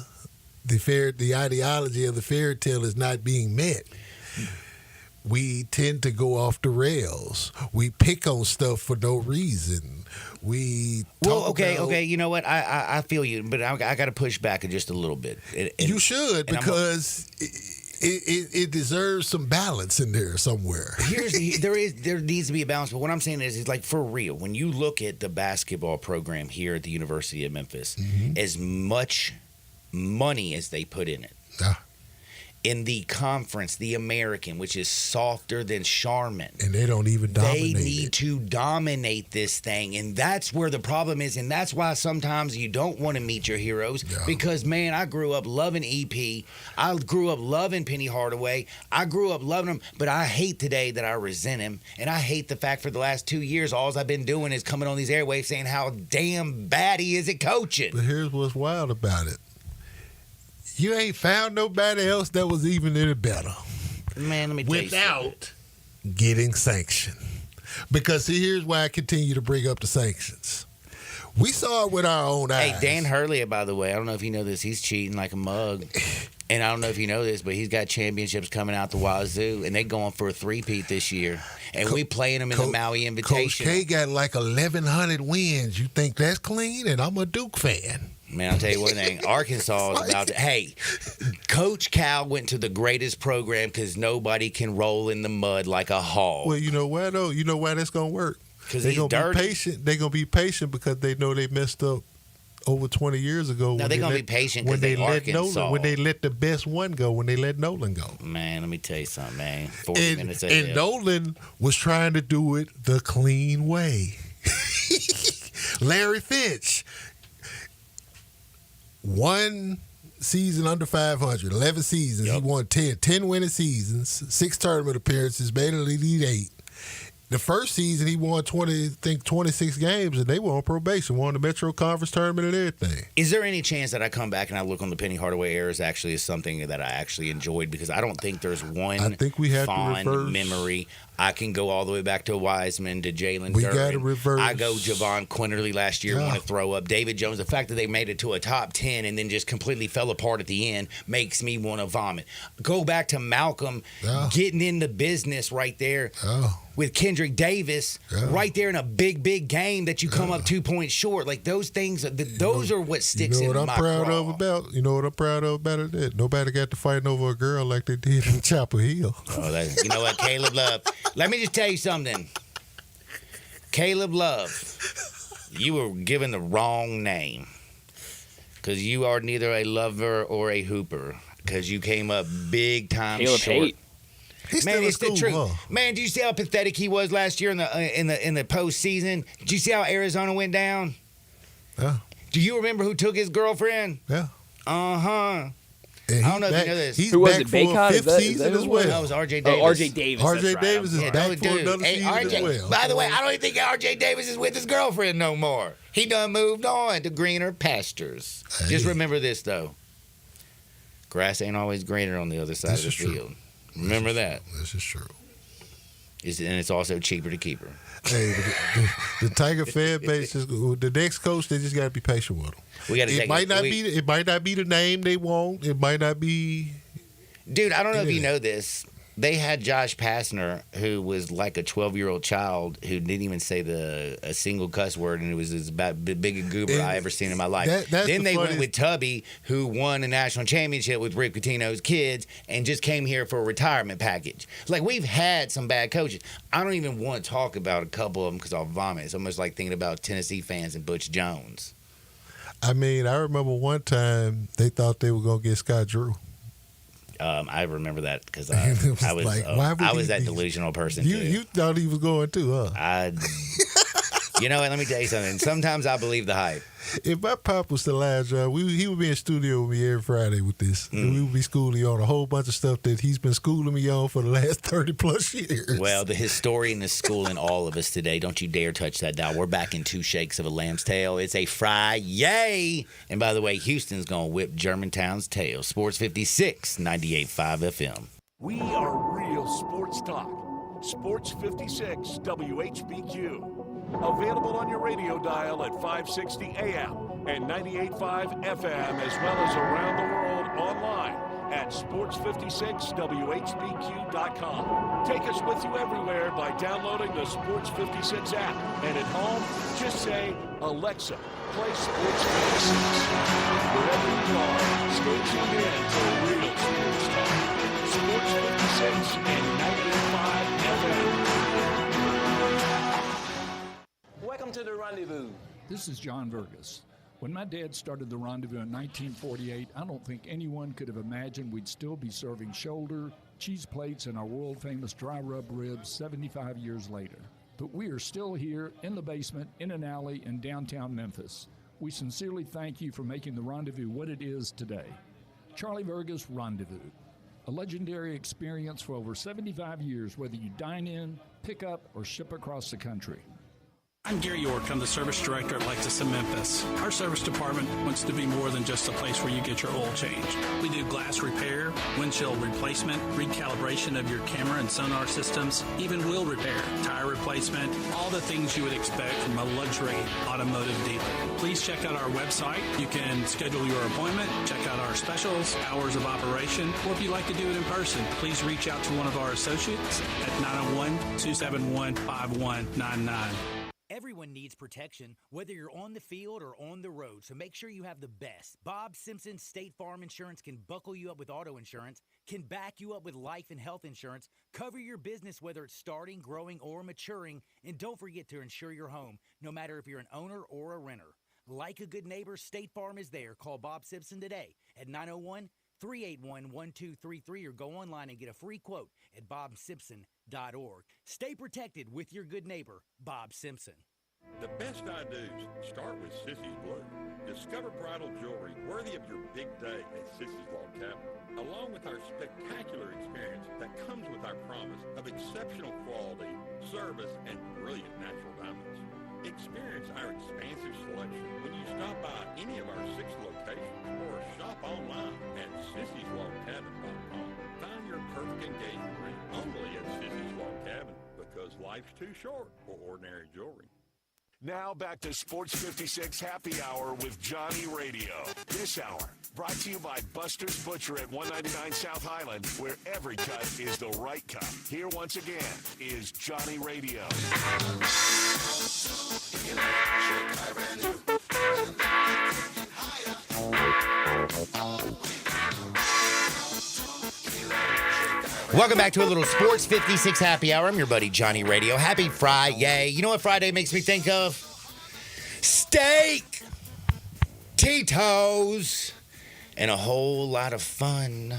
the ideology of the fairy tale is not being met, we tend to go off the rails. We pick on stuff for no reason. Okay. You know what? I feel you, but I got to push back just a little bit. You should, because it deserves some balance in there somewhere. There needs to be a balance. But what I'm saying is like, for real, when you look at the basketball program here at the University of Memphis, as much money as they put in it. Yeah. In the conference, the American, which is softer than Charmin. And they don't even dominate. They need to dominate this thing. And that's where the problem is. And that's why sometimes you don't want to meet your heroes. Yeah. Because, man, I grew up loving EP. I grew up loving Penny Hardaway. I grew up loving him. But I hate today that I resent him. And I hate the fact for the last 2 years, all I've been doing is coming on these airwaves saying how damn bad he is at coaching. But here's what's wild about it. You ain't found nobody else that was even any better. Man, let me tell you without getting sanctioned. Because see, here's why I continue to bring up the sanctions. We saw it with our own eyes. Hey, Dan Hurley, by the way, I don't know if you know this, he's cheating like a mug. And I don't know if you know this, but he's got championships coming out the wazoo, and they going for a three-peat this year. And we playing them in the Maui Invitational. Coach K got like 1,100 wins. You think that's clean? And I'm a Duke fan. Man, I'll tell you one thing. Arkansas is about to... Hey, Coach Cal went to the greatest program because nobody can roll in the mud like a hog. Well, you know why, though? You know why that's going to work? Because he's dirty. Be patient. They're going to be patient because they know they messed up over 20 years ago. No, they're going to be patient because they Arkansas. When they let the best one go, when they let Nolan go. Man, let me tell you something, man. 40 minutes ahead. And Nolan was trying to do it the clean way. Larry Finch. 1 season under 500, 11 seasons. Yep. He won 10 winning seasons, 6 tournament appearances, made an Elite 8. The first season, he won 26 games, and they were on probation, won the Metro Conference tournament and everything. Is there any chance that I come back and I look on the Penny Hardaway era as actually as something that I actually enjoyed? Because I don't think there's one fond memory. I can go all the way back to Wiseman, to Jalen Duren. We got to reverse. I go Javon Quinterly last year, want to throw up. David Jones, the fact that they made it to a top 10 and then just completely fell apart at the end makes me want to vomit. Go back to Malcolm getting in the business right there with Kendrick Davis right there in a big, big game that you come up 2 points short. Like those things, those are what sticks in my craw. You know what I'm proud of about it? Nobody got to fighting over a girl like they did in Chapel Hill. You know what, Caleb Love? Let me just tell you something. Caleb Love, you were given the wrong name because you are neither a lover or a hooper because you came up big time Caleb short. Hate. Man, it's the truth. Man, do you see how pathetic he was last year in the postseason? Did you see how Arizona went down? Yeah. Do you remember who took his girlfriend? Yeah. I don't know if you know this. He's who was back it? for a fifth season as well. That was R.J. Davis. R.J. Davis. R.J. Right. Davis is back for another season as well. By the way, I don't even think R.J. Davis is with his girlfriend no more. He done moved on to greener pastures. Hey. Just remember this, though. Grass ain't always greener on the other side of the field. Remember that. This is true. And it's also cheaper to keep her. Hey, the Tiger fan base, the next coach, they just got to be patient with them. It might not be the name they want. It might not be. Dude, I don't know if you know this. They had Josh Pastner, who was like a 12-year-old child who didn't even say a single cuss word, and it was about the biggest goober I ever seen in my life. Then they went with Tubby, who won a national championship with Rick Pitino's kids, and just came here for a retirement package. Like, we've had some bad coaches. I don't even want to talk about a couple of them because I'll vomit. It's almost like thinking about Tennessee fans and Butch Jones. I mean, I remember one time they thought they were going to get Scott Drew. I remember that because I was that delusional person. You thought he was going too, huh? You know what? Let me tell you something. Sometimes I believe the hype. If my pop was still alive, John, he would be in studio with me every Friday with this. And we would be schooling you on a whole bunch of stuff that he's been schooling me on for the last 30-plus years. Well, the historian is schooling all of us today. Don't you dare touch that dial. We're back in 2 shakes of a lamb's tail. It's a Friday. And by the way, Houston's going to whip Germantown's tail. Sports 56, 98.5 FM. We are real sports talk. Sports 56 WHBQ. Available on your radio dial at 560 AM and 98.5 FM, as well as around the world online at sports56whbq.com. Take us with you everywhere by downloading the Sports 56 app. And at home, just say, Alexa, play Sports 56. Wherever you are, stay tuned in to real sports talk. Sports 56 and 98.5 FM. Welcome to the Rendezvous. This is John Vergas. When my dad started the Rendezvous in 1948, I don't think anyone could have imagined we'd still be serving shoulder, cheese plates, and our world-famous dry rub ribs 75 years later. But we are still here in the basement, in an alley in downtown Memphis. We sincerely thank you for making the Rendezvous what it is today. Charlie Vergas Rendezvous. A legendary experience for over 75 years, whether you dine in, pick up, or ship across the country. I'm Gary York. I'm the service director at Lexus in Memphis. Our service department wants to be more than just a place where you get your oil changed. We do glass repair, windshield replacement, recalibration of your camera and sonar systems, even wheel repair, tire replacement, all the things you would expect from a luxury automotive dealer. Please check out our website. You can schedule your appointment, check out our specials, hours of operation, or if you'd like to do it in person, please reach out to one of our associates at 901-271-5199. Everyone needs protection, whether you're on the field or on the road, so make sure you have the best. Bob Simpson State Farm Insurance can buckle you up with auto insurance, can back you up with life and health insurance, cover your business whether it's starting, growing, or maturing, and don't forget to insure your home, no matter if you're an owner or a renter. Like a good neighbor, State Farm is there. Call Bob Simpson today at 901-381-1233 or go online and get a free quote at bobsimpson.org. Stay protected with your good neighbor, Bob Simpson. The best I do's start with Sissy's Blue. Discover bridal jewelry worthy of your big day at Sissy's Log Cabin, along with our spectacular experience that comes with our promise of exceptional quality, service, and brilliant natural diamonds. Experience our expansive selection when you stop by any of our 6 locations or shop online at sissyslogcabin.com. Find your perfect engagement ring only at Sissy's Log Cabin, because life's too short for ordinary jewelry. Now back to Sports 56 Happy Hour with Johnny Radio. This hour brought to you by Buster's Butcher at 199 South Highland, where every cut is the right cut. Here once again is Johnny Radio. Welcome back to a little Sports 56 Happy Hour. I'm your buddy Johnny Radio. Happy Friday. You know what Friday makes me think of? Steak, Tito's, and a whole lot of fun.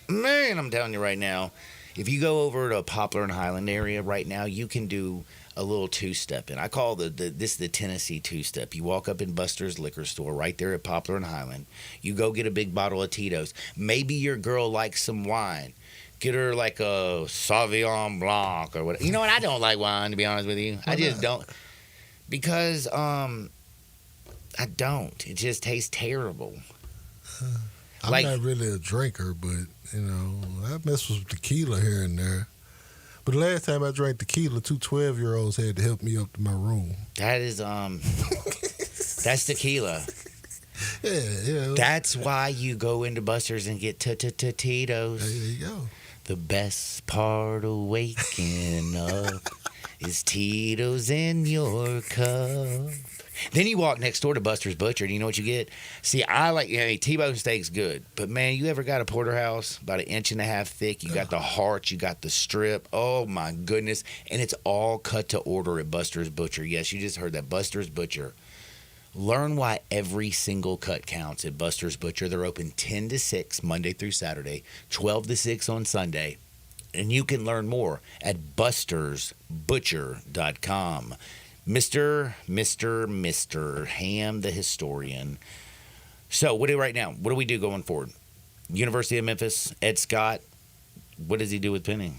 Man, I'm telling you right now, if you go over to Poplar and Highland area right now, you can do a little two-stepping. I call this the Tennessee two-step. You walk up in Buster's liquor store right there at Poplar and Highland. You go get a big bottle of Tito's. Maybe your girl likes some wine. Get her like a Sauvignon Blanc or whatever. You know what? I don't like wine, to be honest with you. I just don't. Because I don't. It just tastes terrible. I'm not really a drinker, but, you know, I mess with tequila here and there. But the last time I drank tequila, 2 12-year-olds had to help me up to my room. That is, that's tequila. Yeah. That's why you go into Buster's and get Tito's. There you go. The best part of waking up is Tito's in your cup. Then you walk next door to Buster's Butcher, and you know what you get? See, I like, T-bone steak's good, but man, you ever got a porterhouse about 1.5 inches thick? You got the heart, you got the strip. Oh my goodness. And it's all cut to order at Buster's Butcher. Yes, you just heard that. Buster's Butcher. Learn why every single cut counts at Buster's Butcher. They're open 10 to 6 Monday through Saturday, 12 to 6 on Sunday. And you can learn more at bustersbutcher.com. Mr. Ham, the historian. So, what do we right now? What do we do going forward? University of Memphis, Ed Scott. What does he do with Penny?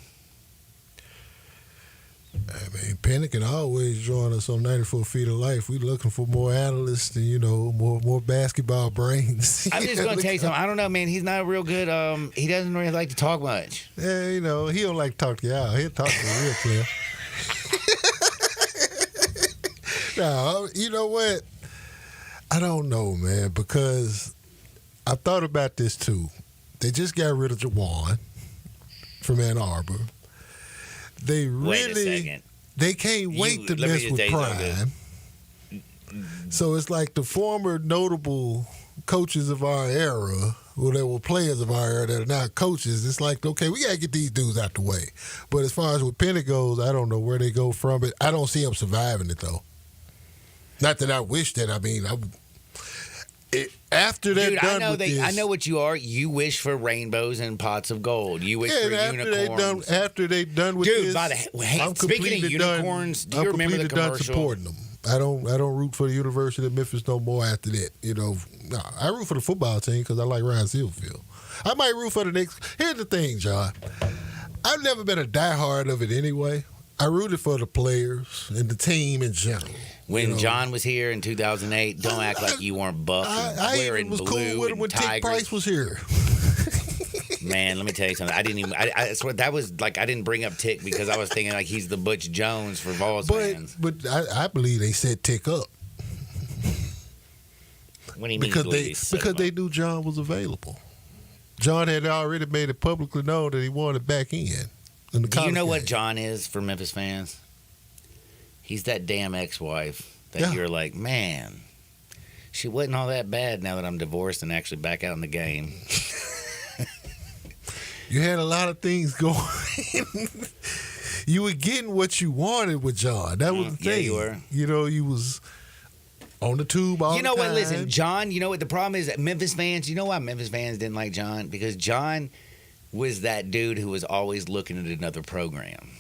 I mean, Penny can always join us on 94 Feet of Life. We're looking for more analysts and, more basketball brains. I'm just going to tell you something. I don't know, man. He's not real good. He doesn't really like to talk much. Yeah, he don't like to talk to y'all. He'll talk to the real clear. No, you know what? I don't know, man, because I thought about this too. They just got rid of Jawan from Ann Arbor. They really, wait a second. They can't wait to mess with Prime. So it's like the former notable coaches of our era, well, they were players of our era that are now coaches. It's like, okay, we got to get these dudes out the way. But as far as with Penny goes, I don't know where they go from it. I don't see them surviving it, though. Not that I wish that. I mean, after they're Dude, done with this, I know what you are. You wish for rainbows and pots of gold. You wish for unicorns. After they're done with Dude, this, hey, speaking of unicorns, do you remember the commercial? Done supporting them. I don't root for the University of Memphis no more after that. No, I root for the football team because I like Ryan Silverfield. I might root for the next. Here's the thing, John. I've never been a diehard of it anyway. I rooted for the players and the team in general. When John was here in 2008, don't act like you weren't buff and wearing blue cool with him when tigers. Tick Price was here. Man, let me tell you something. I swear that was like I didn't bring up Tick because I was thinking like he's the Butch Jones for Vols fans. But I believe they set Tick up. What do you mean? Because they knew John was available. John had already made it publicly known that he wanted back in. Do you know what John is for Memphis fans? He's that damn ex-wife that you're like, man, she wasn't all that bad now that I'm divorced and actually back out in the game. You had a lot of things going. You were getting what you wanted with John. That was the thing. Yeah, you were. You was on the tube all the time. You know what? Listen, John, you know what the problem is? That Memphis fans, you know why Memphis fans didn't like John? Because John was that dude who was always looking at another program.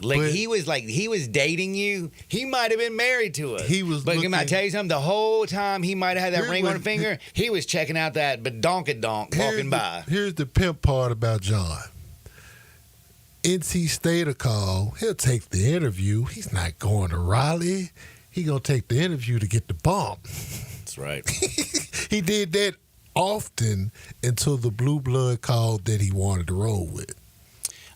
He was dating you. He might have been married to us. But can I tell you something? The whole time he might have had that ring on the finger, he was checking out that badonkadonk walking by. Here's the pimp part about John. NC State a call. He'll take the interview. He's not going to Raleigh. He gonna take the interview to get the bump. That's right. He did that often until the blue blood called that he wanted to roll with.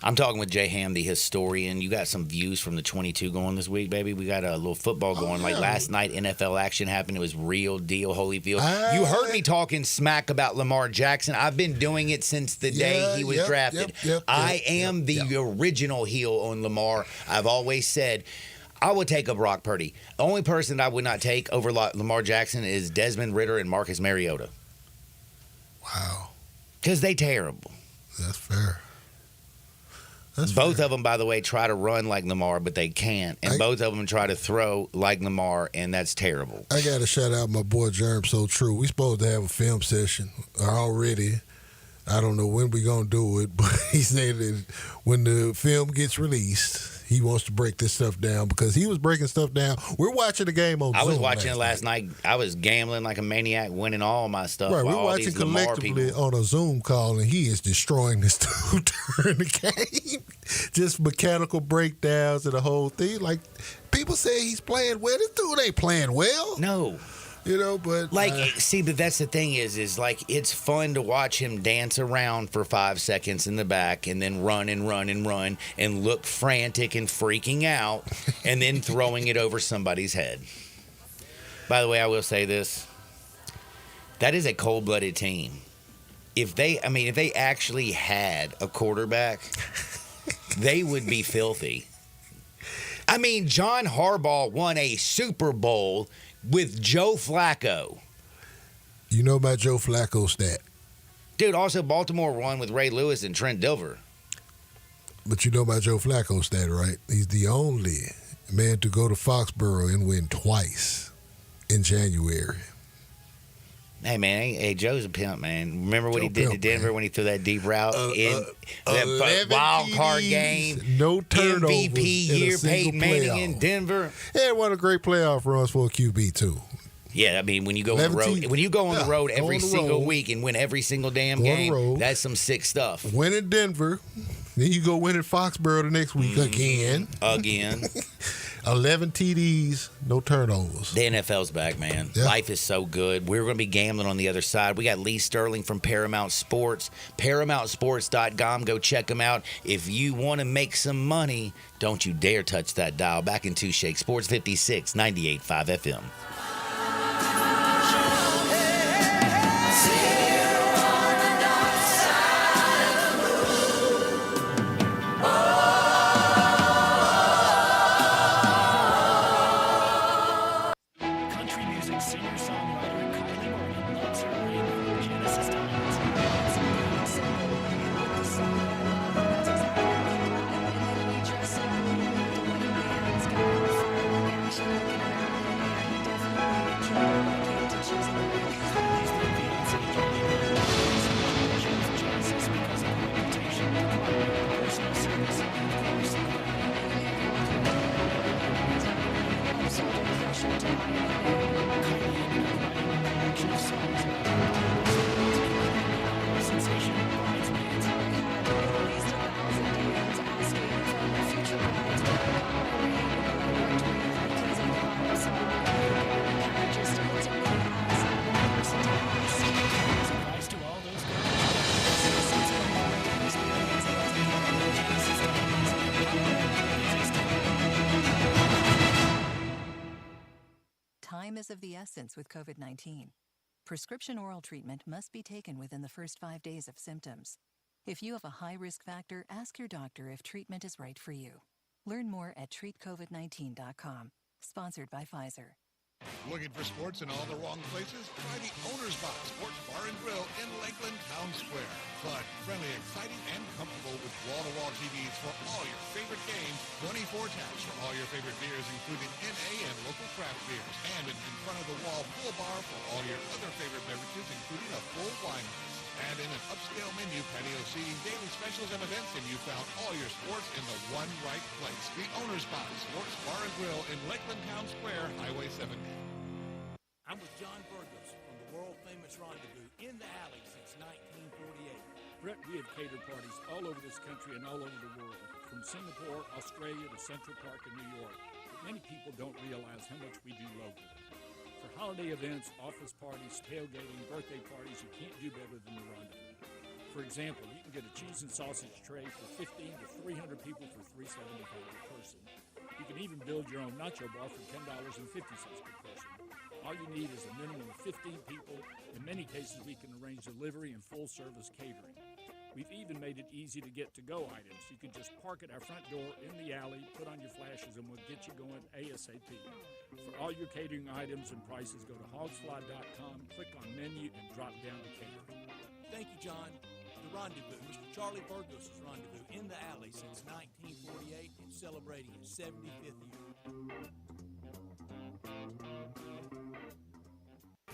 I'm talking with Jay Ham, the historian. You got some views from the 22 going this week, baby. We got a little football going. Like last night, NFL action happened. It was real deal, Holyfield. You heard me talking smack about Lamar Jackson. I've been doing it since the day he was drafted. I am the original heel on Lamar. I've always said I would take a Brock Purdy. The only person that I would not take over Lamar Jackson is Desmond Ridder and Marcus Mariota. Wow. Because they terrible. That's fair. Both of them, by the way, try to run like Lamar, but they can't. And both of them try to throw like Lamar, and that's terrible. I got to shout out my boy Germ So True. We supposed to have a film session already. I don't know when we going to do it, but he said that when the film gets released, he wants to break this stuff down because he was breaking stuff down. We're watching the game on Zoom. I was watching it last night. I was gambling like a maniac, winning all my stuff. Right, we're watching collectively on a Zoom call, and he is destroying this dude during the game. Just mechanical breakdowns and the whole thing. Like, people say he's playing well. This dude ain't playing well. No. But but that's the thing is like it's fun to watch him dance around for 5 seconds in the back and then run and run and run and look frantic and freaking out and then throwing it over somebody's head. By the way, I will say this. That is a cold-blooded team. If they actually had a quarterback, they would be filthy. I mean, John Harbaugh won a Super Bowl with Joe Flacco. You know about Joe Flacco's stat? Dude, also Baltimore won with Ray Lewis and Trent Dilfer. But you know about Joe Flacco's stat, right? He's the only man to go to Foxborough and win twice in January. Hey, man. Hey, Joe's a pimp, man. Remember what he did to Denver when he threw that deep route in that wild card game? No turnovers. MVP year, Peyton Manning in Denver. Yeah, one of the great playoff runs for a QB, too. Yeah, I mean, when you go on the road, the road every single week and win every single damn game, that's some sick stuff. Win in Denver, then you go win in Foxborough the next week again. 11 TDs, no turnovers. The NFL's back, man. Yeah. Life is so good. We're going to be gambling on the other side. We got Lee Sterling from Paramount Sports, ParamountSports.com. Go check them out. If you want to make some money, don't you dare touch that dial. Back in two shakes. Sports 56, 98.5 FM. Time is of the essence with COVID-19. Prescription oral treatment must be taken within the first 5 days of symptoms. If you have a high risk factor, ask your doctor if treatment is right for you. Learn more at treatcovid19.com. Sponsored by Pfizer. Looking for sports in all the wrong places? Try the Owner's Box Sports Bar and Grill in Lakeland Town Square. Fun, friendly, exciting, and comfortable with wall-to-wall TVs for all your favorite games, 24 taps for all your favorite beers, including NA and local craft beers, and an in-front-of-the-wall full bar for all your other favorite beverages, including a full wine list. And in an upscale menu, patio seating, daily specials, and events, and you found all your sports in the one right place. The Owner's Box Sports Bar and Grill in Lakeland Town Square, Highway 70. I'm with John Burgos from the world-famous Rendezvous in the Alley since 1948. Brett, we have catered parties all over this country and all over the world, from Singapore, Australia, to Central Park in New York. But many people don't realize how much we do locally. For holiday events, office parties, tailgating, birthday parties, you can't do better than the Rendezvous. For example, you can get a cheese and sausage tray for 15 to 300 people for $3.75 per person. You can even build your own nacho bar for $10.50 per person. All you need is a minimum of 15 people. In many cases, we can arrange delivery and full-service catering. We've even made it easy to get to-go items. You can just park at our front door in the alley, put on your flashes, and we'll get you going ASAP. For all your catering items and prices, go to hogsfly.com, click on menu, and drop down to catering. Thank you, John. The Rendezvous, Mr. Charlie Burgos' Rendezvous in the Alley since 1948 and celebrating its 75th year.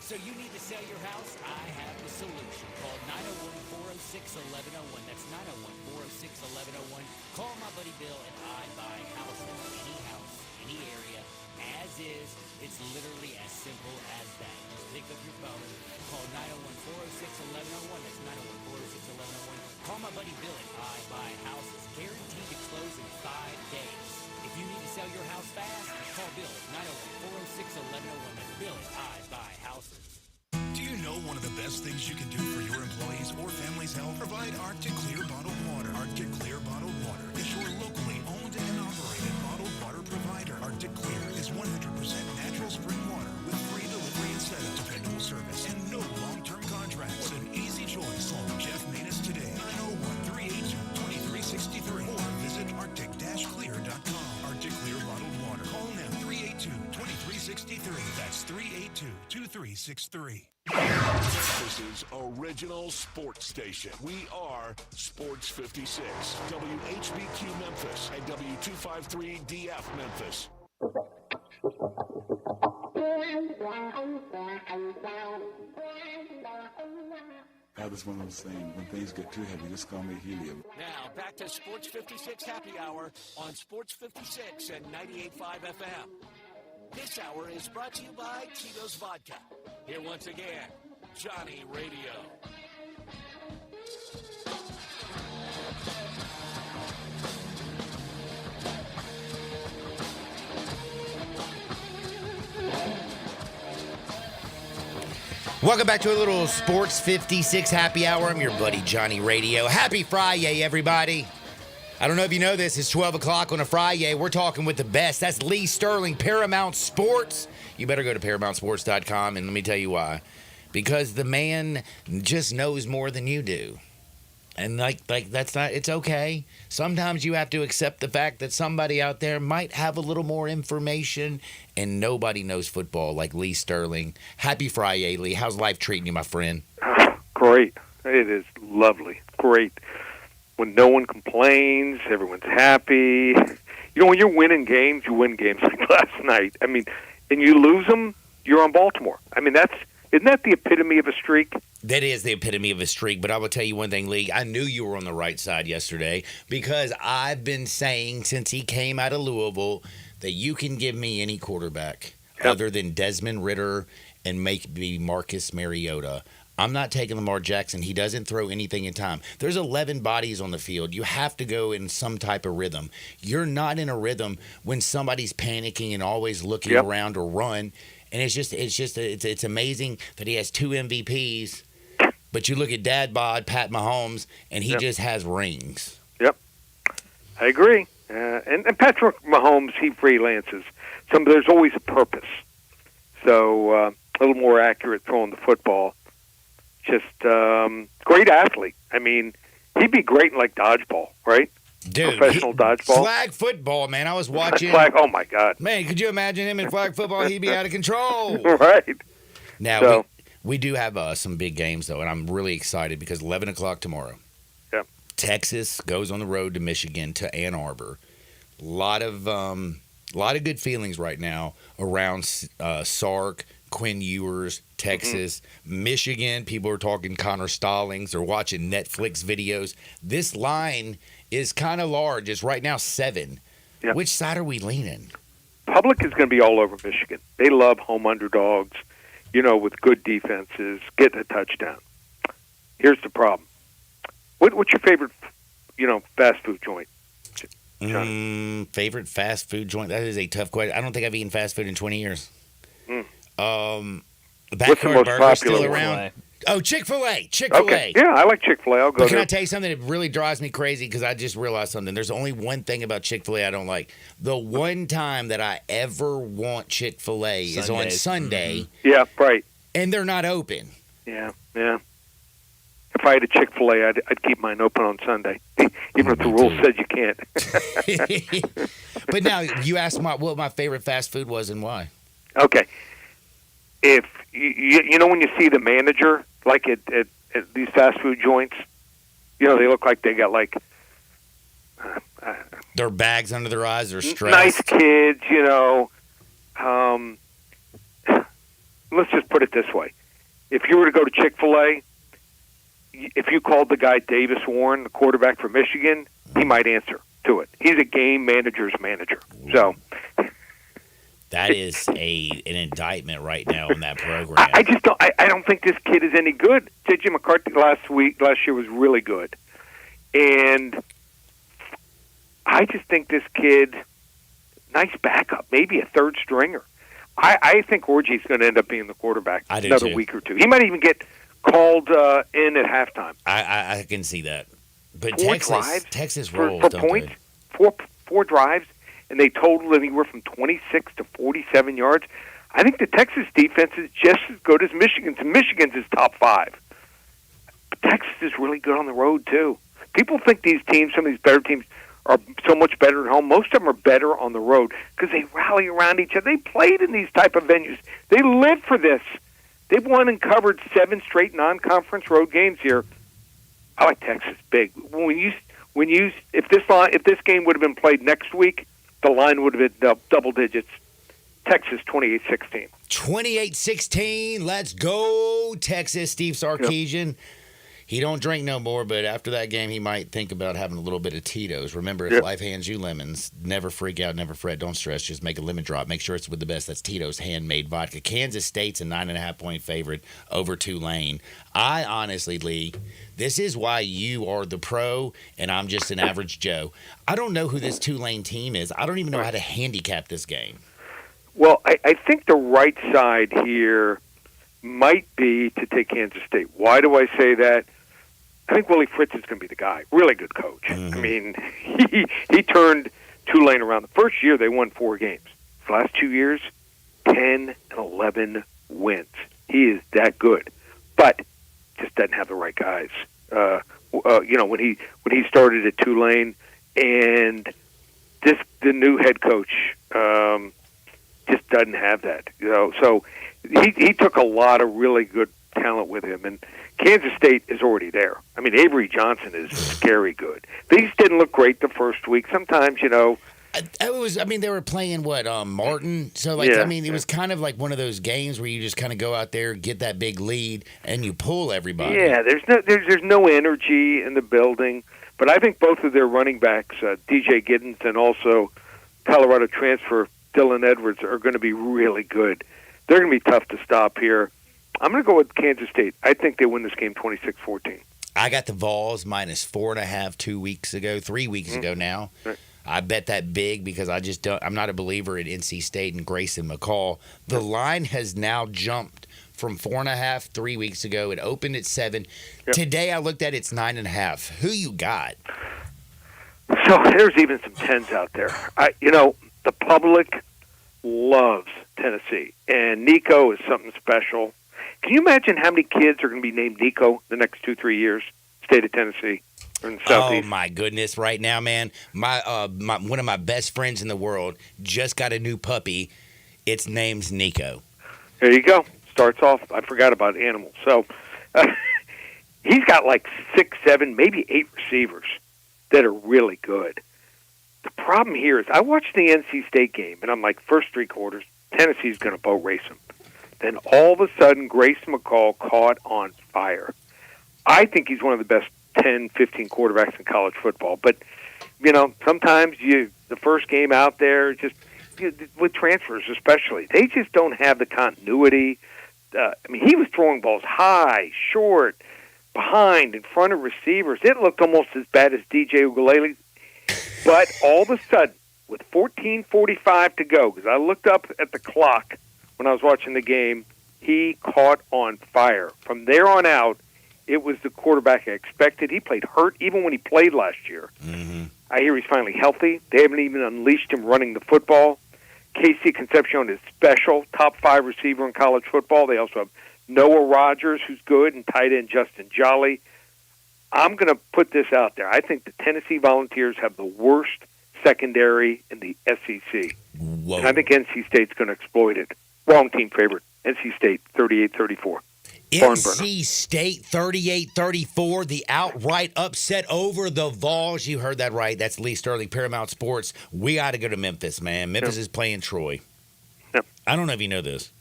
So you need to sell your house? I have the solution. Call 901-406-1101. That's 901-406-1101. Call my buddy Bill and I buy houses. Any house, any area, as is. It's literally as simple as that. Just pick up your phone. Call 901-406-1101. That's 901-406-1101. Call my buddy Bill and I buy houses. Guaranteed to close in 5 days. If you need to sell your house fast, call Bill at 901-406-1101. That's Bill at I Buy Houses. Do you know one of the best things you can do for your employees or family's health? Provide Arctic Clear bottled water. Arctic Clear bottled water is your locally owned and operated bottled water provider. Arctic Clear is 100% natural spring water with free delivery and setup, dependable service, and no long-term contracts. What an easy choice. Call Jeff Manus today, 901-382-2363, or visit arctic-clear.com. Arctic Clear bottled water. Call now, 382-2363. That's 382-2363. This is Original Sports Station. We are Sports 56, WHBQ Memphis, and W253DF Memphis. That is one of those things. When things get too heavy, just call me helium. Now, back to Sports 56 Happy Hour on Sports 56 and 98.5 FM. This hour is brought to you by Tito's Vodka. Here once again, Johnny Radio. Welcome back to a little Sports 56 Happy Hour. I'm your buddy Johnny Radio. Happy Friday, everybody. I don't know if you know this. It's 12 o'clock on a Friday. We're talking with the best. That's Lee Sterling, Paramount Sports. You better go to ParamountSports.com, and let me tell you why. Because the man just knows more than you do. And like that's not, it's okay. Sometimes you have to accept the fact that somebody out there might have a little more information, and nobody knows football like Lee Sterling. Happy Friday, Lee. How's life treating you, my friend? Great. It is lovely. Great. When no one complains, everyone's happy. You know, when you're winning games, you win games like last night. I mean, and you lose them, you're on Baltimore. I mean, isn't that the epitome of a streak? That is the epitome of a streak, but I will tell you one thing, Lee. I knew you were on the right side yesterday because I've been saying since he came out of Louisville that you can give me any quarterback other than Desmond Ridder and maybe Marcus Mariota. I'm not taking Lamar Jackson. He doesn't throw anything in time. There's 11 bodies on the field. You have to go in some type of rhythm. You're not in a rhythm when somebody's panicking and always looking around or run. And it's amazing that he has 2 MVPs. But you look at Dad Bod, Pat Mahomes, and he just has rings. Yep, I agree. And Patrick Mahomes, he freelances. There's always a purpose. So a little more accurate throwing the football. Just great athlete. I mean, he'd be great in like dodgeball, right? Dude, professional dodgeball. Flag football, man. I was watching. Oh, my God. Man, could you imagine him in flag football? He'd be out of control. Right. Now, we do have some big games, though, and I'm really excited because 11 o'clock tomorrow. Yep. Texas goes on the road to Michigan, to Ann Arbor. A lot of good feelings right now around Sark, Quinn Ewers, Texas, Michigan. People are talking Connor Stallings. They're watching Netflix videos. This line is kind of large. It's right now 7. Yep. Which side are we leaning? Public is going to be all over Michigan. They love home underdogs, with good defenses, getting a touchdown. Here's the problem. What's your favorite, fast food joint? Favorite fast food joint? That is a tough question. I don't think I've eaten fast food in 20 years. Backyard Burger still around? Oh, Chick-fil-A. Chick-fil-A. Okay. Yeah, I like Chick-fil-A. I'll go Can there. I tell you something that really drives me crazy? Because I just realized something. There's only one thing about Chick-fil-A I don't like. The one time that I ever want Chick-fil-A is on Sunday. Yeah, right. And they're not open. Yeah. If I had a Chick-fil-A, I'd keep mine open on Sunday, even if the rule said you can't. But now, you asked what my favorite fast food was and why. Okay. If when you see the manager, like at these fast food joints, they look like they got like their bags under their eyes. They're stressed. Nice kids, Let's just put it this way: if you were to go to Chick-fil-A, if you called the guy Davis Warren, the quarterback for Michigan, he might answer to it. He's a game manager's manager. So. That is an indictment right now on that program. I just don't. I don't think this kid is any good. J.J. McCarthy last year was really good, and I just think this kid, nice backup, maybe a third stringer. I think Orgy's going to end up being the quarterback another week or two. He might even get called in at halftime. I can see that. But Texas rolls for points. Four drives. And they totaled anywhere from 26 to 47 yards. I think the Texas defense is just as good as Michigan's. And Michigan's is top 5. But Texas is really good on the road, too. People think these teams, some of these better teams, are so much better at home. Most of them are better on the road because they rally around each other. They played in these type of venues. They live for this. They've won and covered 7 straight non-conference road games here. I like Texas big. If this game would have been played next week, the line would have been double digits. Texas 28-16. 28-16. Let's go, Texas. Steve Sarkisian. He don't drink no more, but after that game, he might think about having a little bit of Tito's. Remember, if life hands you lemons, never freak out, never fret, don't stress. Just make a lemon drop. Make sure it's with the best. That's Tito's handmade vodka. Kansas State's a 9.5-point favorite over Tulane. I honestly, Lee, this is why you are the pro and I'm just an average Joe. I don't know who this Tulane team is. I don't even know how to handicap this game. Well, I think the right side here might be to take Kansas State. Why do I say that? I think Willie Fritz is going to be the guy. Really good coach. I mean, he turned Tulane around. The first year, they won 4 games. The last 2 years, 10 and 11 wins. He is that good, but just doesn't have the right guys. When he started at Tulane, and the new head coach just doesn't have that. So he took a lot of really good talent with him, and Kansas State is already there. I mean, Avery Johnson is scary good. These didn't look great the first week. Sometimes, they were playing Martin. So, it was kind of like one of those games where you just kind of go out there, get that big lead, and you pull everybody. Yeah, there's no energy in the building. But I think both of their running backs, DJ Giddens and also Colorado transfer Dylan Edwards, are going to be really good. They're going to be tough to stop here. I'm going to go with Kansas State. I think they win this game 26-14. I got the Vols minus 4.5 3 weeks ago now. Right. I bet that big because I'm not a believer in NC State and Grayson McCall. The line has now jumped from 4.5 3 weeks ago. It opened at 7. Yep. Today I looked at it's 9.5. Who you got? So there's even some 10s out there. The public loves Tennessee, and Nico is something special. Can you imagine how many kids are going to be named Nico the next 2-3 years? State of Tennessee or in the Southeast. Oh my goodness! Right now, man, my one of my best friends in the world just got a new puppy. Its name's Nico. There you go. Starts off. I forgot about animals. So he's got like 6, 7, maybe 8 receivers that are really good. The problem here is I watched the NC State game, and I'm like, first 3 quarters, Tennessee's going to boat race them. Then all of a sudden, Grayson McCall caught on fire. I think he's one of the best 10, 15 quarterbacks in college football. But, sometimes the first game out there, just with transfers especially, they just don't have the continuity. He was throwing balls high, short, behind, in front of receivers. It looked almost as bad as DJ Ugalele. But all of a sudden, with 14:45 to go, because I looked up at the clock when I was watching the game, he caught on fire. From there on out, it was the quarterback I expected. He played hurt even when he played last year. Mm-hmm. I hear he's finally healthy. They haven't even unleashed him running the football. Casey Concepcion is special, top 5 receiver in college football. They also have Noah Rogers, who's good, and tight end Justin Jolly. I'm going to put this out there. I think the Tennessee Volunteers have the worst secondary in the SEC. Whoa. And I think NC State's going to exploit it. Wrong team favorite. NC State, 38-34. NC State 38-34, the outright upset over the Vols. You heard that right. That's Lee Sterling, Paramount Sports. We got to go to Memphis, man. Memphis is playing Troy. Yep. I don't know if you know this.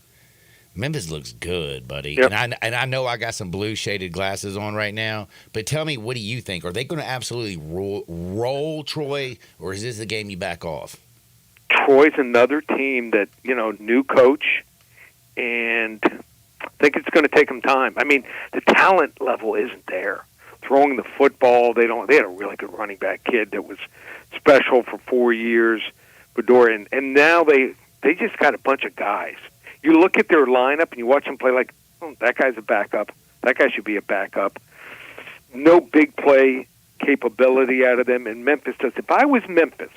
Memphis looks good, buddy. Yep. And I know I got some blue shaded glasses on right now, but tell me, what do you think? Are they going to absolutely roll Troy, or is this the game you back off? Troy's another team that, new coach, and I think it's going to take them time. The talent level isn't there. Throwing the football, they had a really good running back kid that was special for 4 years, Bedore, and now they just got a bunch of guys. You look at their lineup and you watch them play like, that guy's a backup. That guy should be a backup. No big play capability out of them, and Memphis does. If I was Memphis,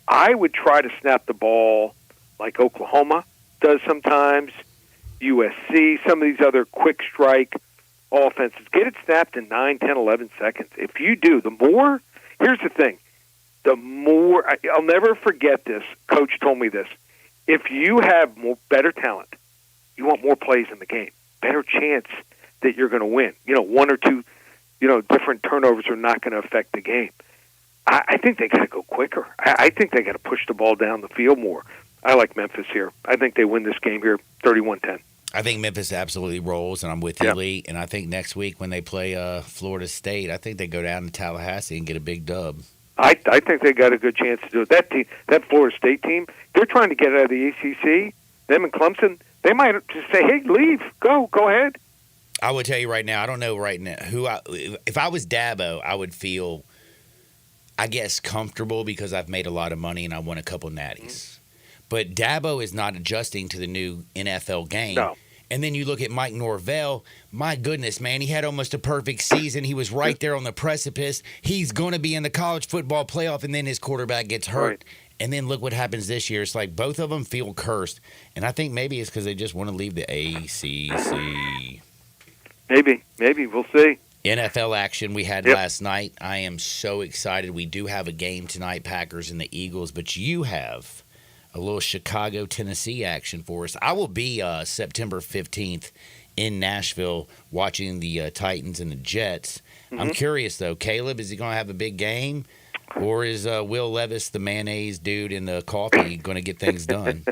I would try to snap the ball like Oklahoma does sometimes, USC, some of these other quick strike offenses. Get it snapped in 9, 10, 11 seconds. If you do, here's the thing, I'll never forget this. Coach told me this. If you have better talent, you want more plays in the game, better chance that you're going to win. 1 or 2, different turnovers are not going to affect the game. I think they got to go quicker. I think they got to push the ball down the field more. I like Memphis here. I think they win this game here, 31-10. I think Memphis absolutely rolls, and I'm with you, Yep. Lee. And I think next week when they play Florida State, I think they go down to Tallahassee and get a big dub. I think they got a good chance to do it. That team, that Florida State team, they're trying to get out of the ACC. Them and Clemson, they might just say, "Hey, leave, go ahead." I would tell you right now, I don't know right now if I was Dabo, I would feel, I guess, comfortable because I've made a lot of money and I won a couple natties. But Dabo is not adjusting to the new NFL game. No. And then you look at Mike Norvell. My goodness, man, he had almost a perfect season. He was right there on the precipice. He's going to be in the college football playoff, and then his quarterback gets hurt. Right. And then look what happens this year. It's like both of them feel cursed. And I think maybe it's because they just want to leave the ACC. Maybe. We'll see. NFL action we had Yep. last night. I am so excited. We do have a game tonight, Packers and the Eagles, but you have a little Chicago, Tennessee action for us. I will be September 15th in Nashville watching the Titans and the Jets. I'm curious, though. Caleb, is he going to have a big game? Or is Will Levis, the mayonnaise dude in the coffee, going to get things done?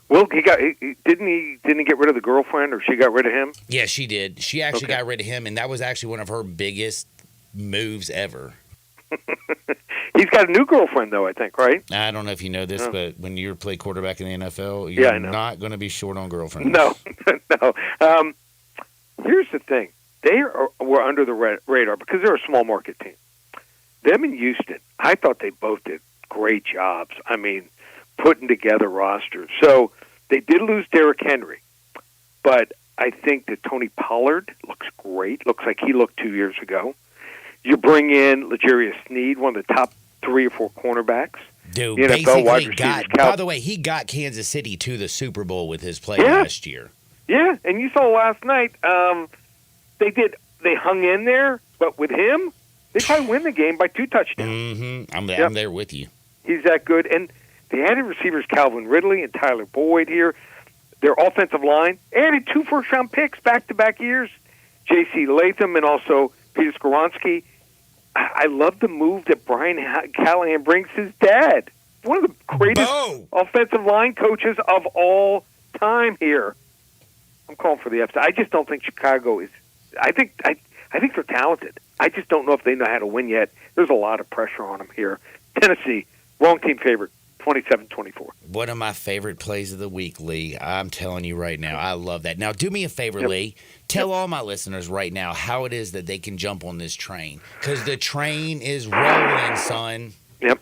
Well, didn't he get rid of the girlfriend, or she got rid of him? Yeah, she did. She actually Okay. got rid of him, and that was actually one of her biggest moves ever. He's got a new girlfriend, though, I think, right? I don't know if you know this, No. but when you play quarterback in the NFL, Yeah, you're I know. not going to be short on girlfriends. No. Here's the thing. Were under the radar because they're a small market team. Them in Houston, I thought they both did great jobs. I mean, putting together rosters. So they did lose Derrick Henry, but I think that Tony Pollard looks great. Looks like he looked 2 years ago. You bring in L'Jarius Sneed, one of the top 3 or 4 cornerbacks. Dude, The NFL wide basically receivers by the way, he got Kansas City to the Super Bowl with his play Yeah. last year. Yeah, and you saw last night, they hung in there, but with him, they probably win the game by 2 touchdowns. Mm-hmm. I'm Yep. there with you. He's that good. And they added receivers Calvin Ridley and Tyler Boyd here. Their offensive line added 2 first-round picks back-to-back years, J.C. Latham and also Peter Skoronski. I love the move that Brian Callahan brings his dad, one of the greatest offensive line coaches of all time here. I'm calling for the upset. I just don't think Chicago is. I think they're talented. I just don't know if they know how to win yet. There's a lot of pressure on them here. Tennessee, wrong team favorite, 27-24. One of my favorite plays of the week, Lee. I'm telling you right now, I love that. Now, do me a favor, Yep. Lee. Tell all my listeners right now how it is that they can jump on this train. Because the train is rolling, son. Yep.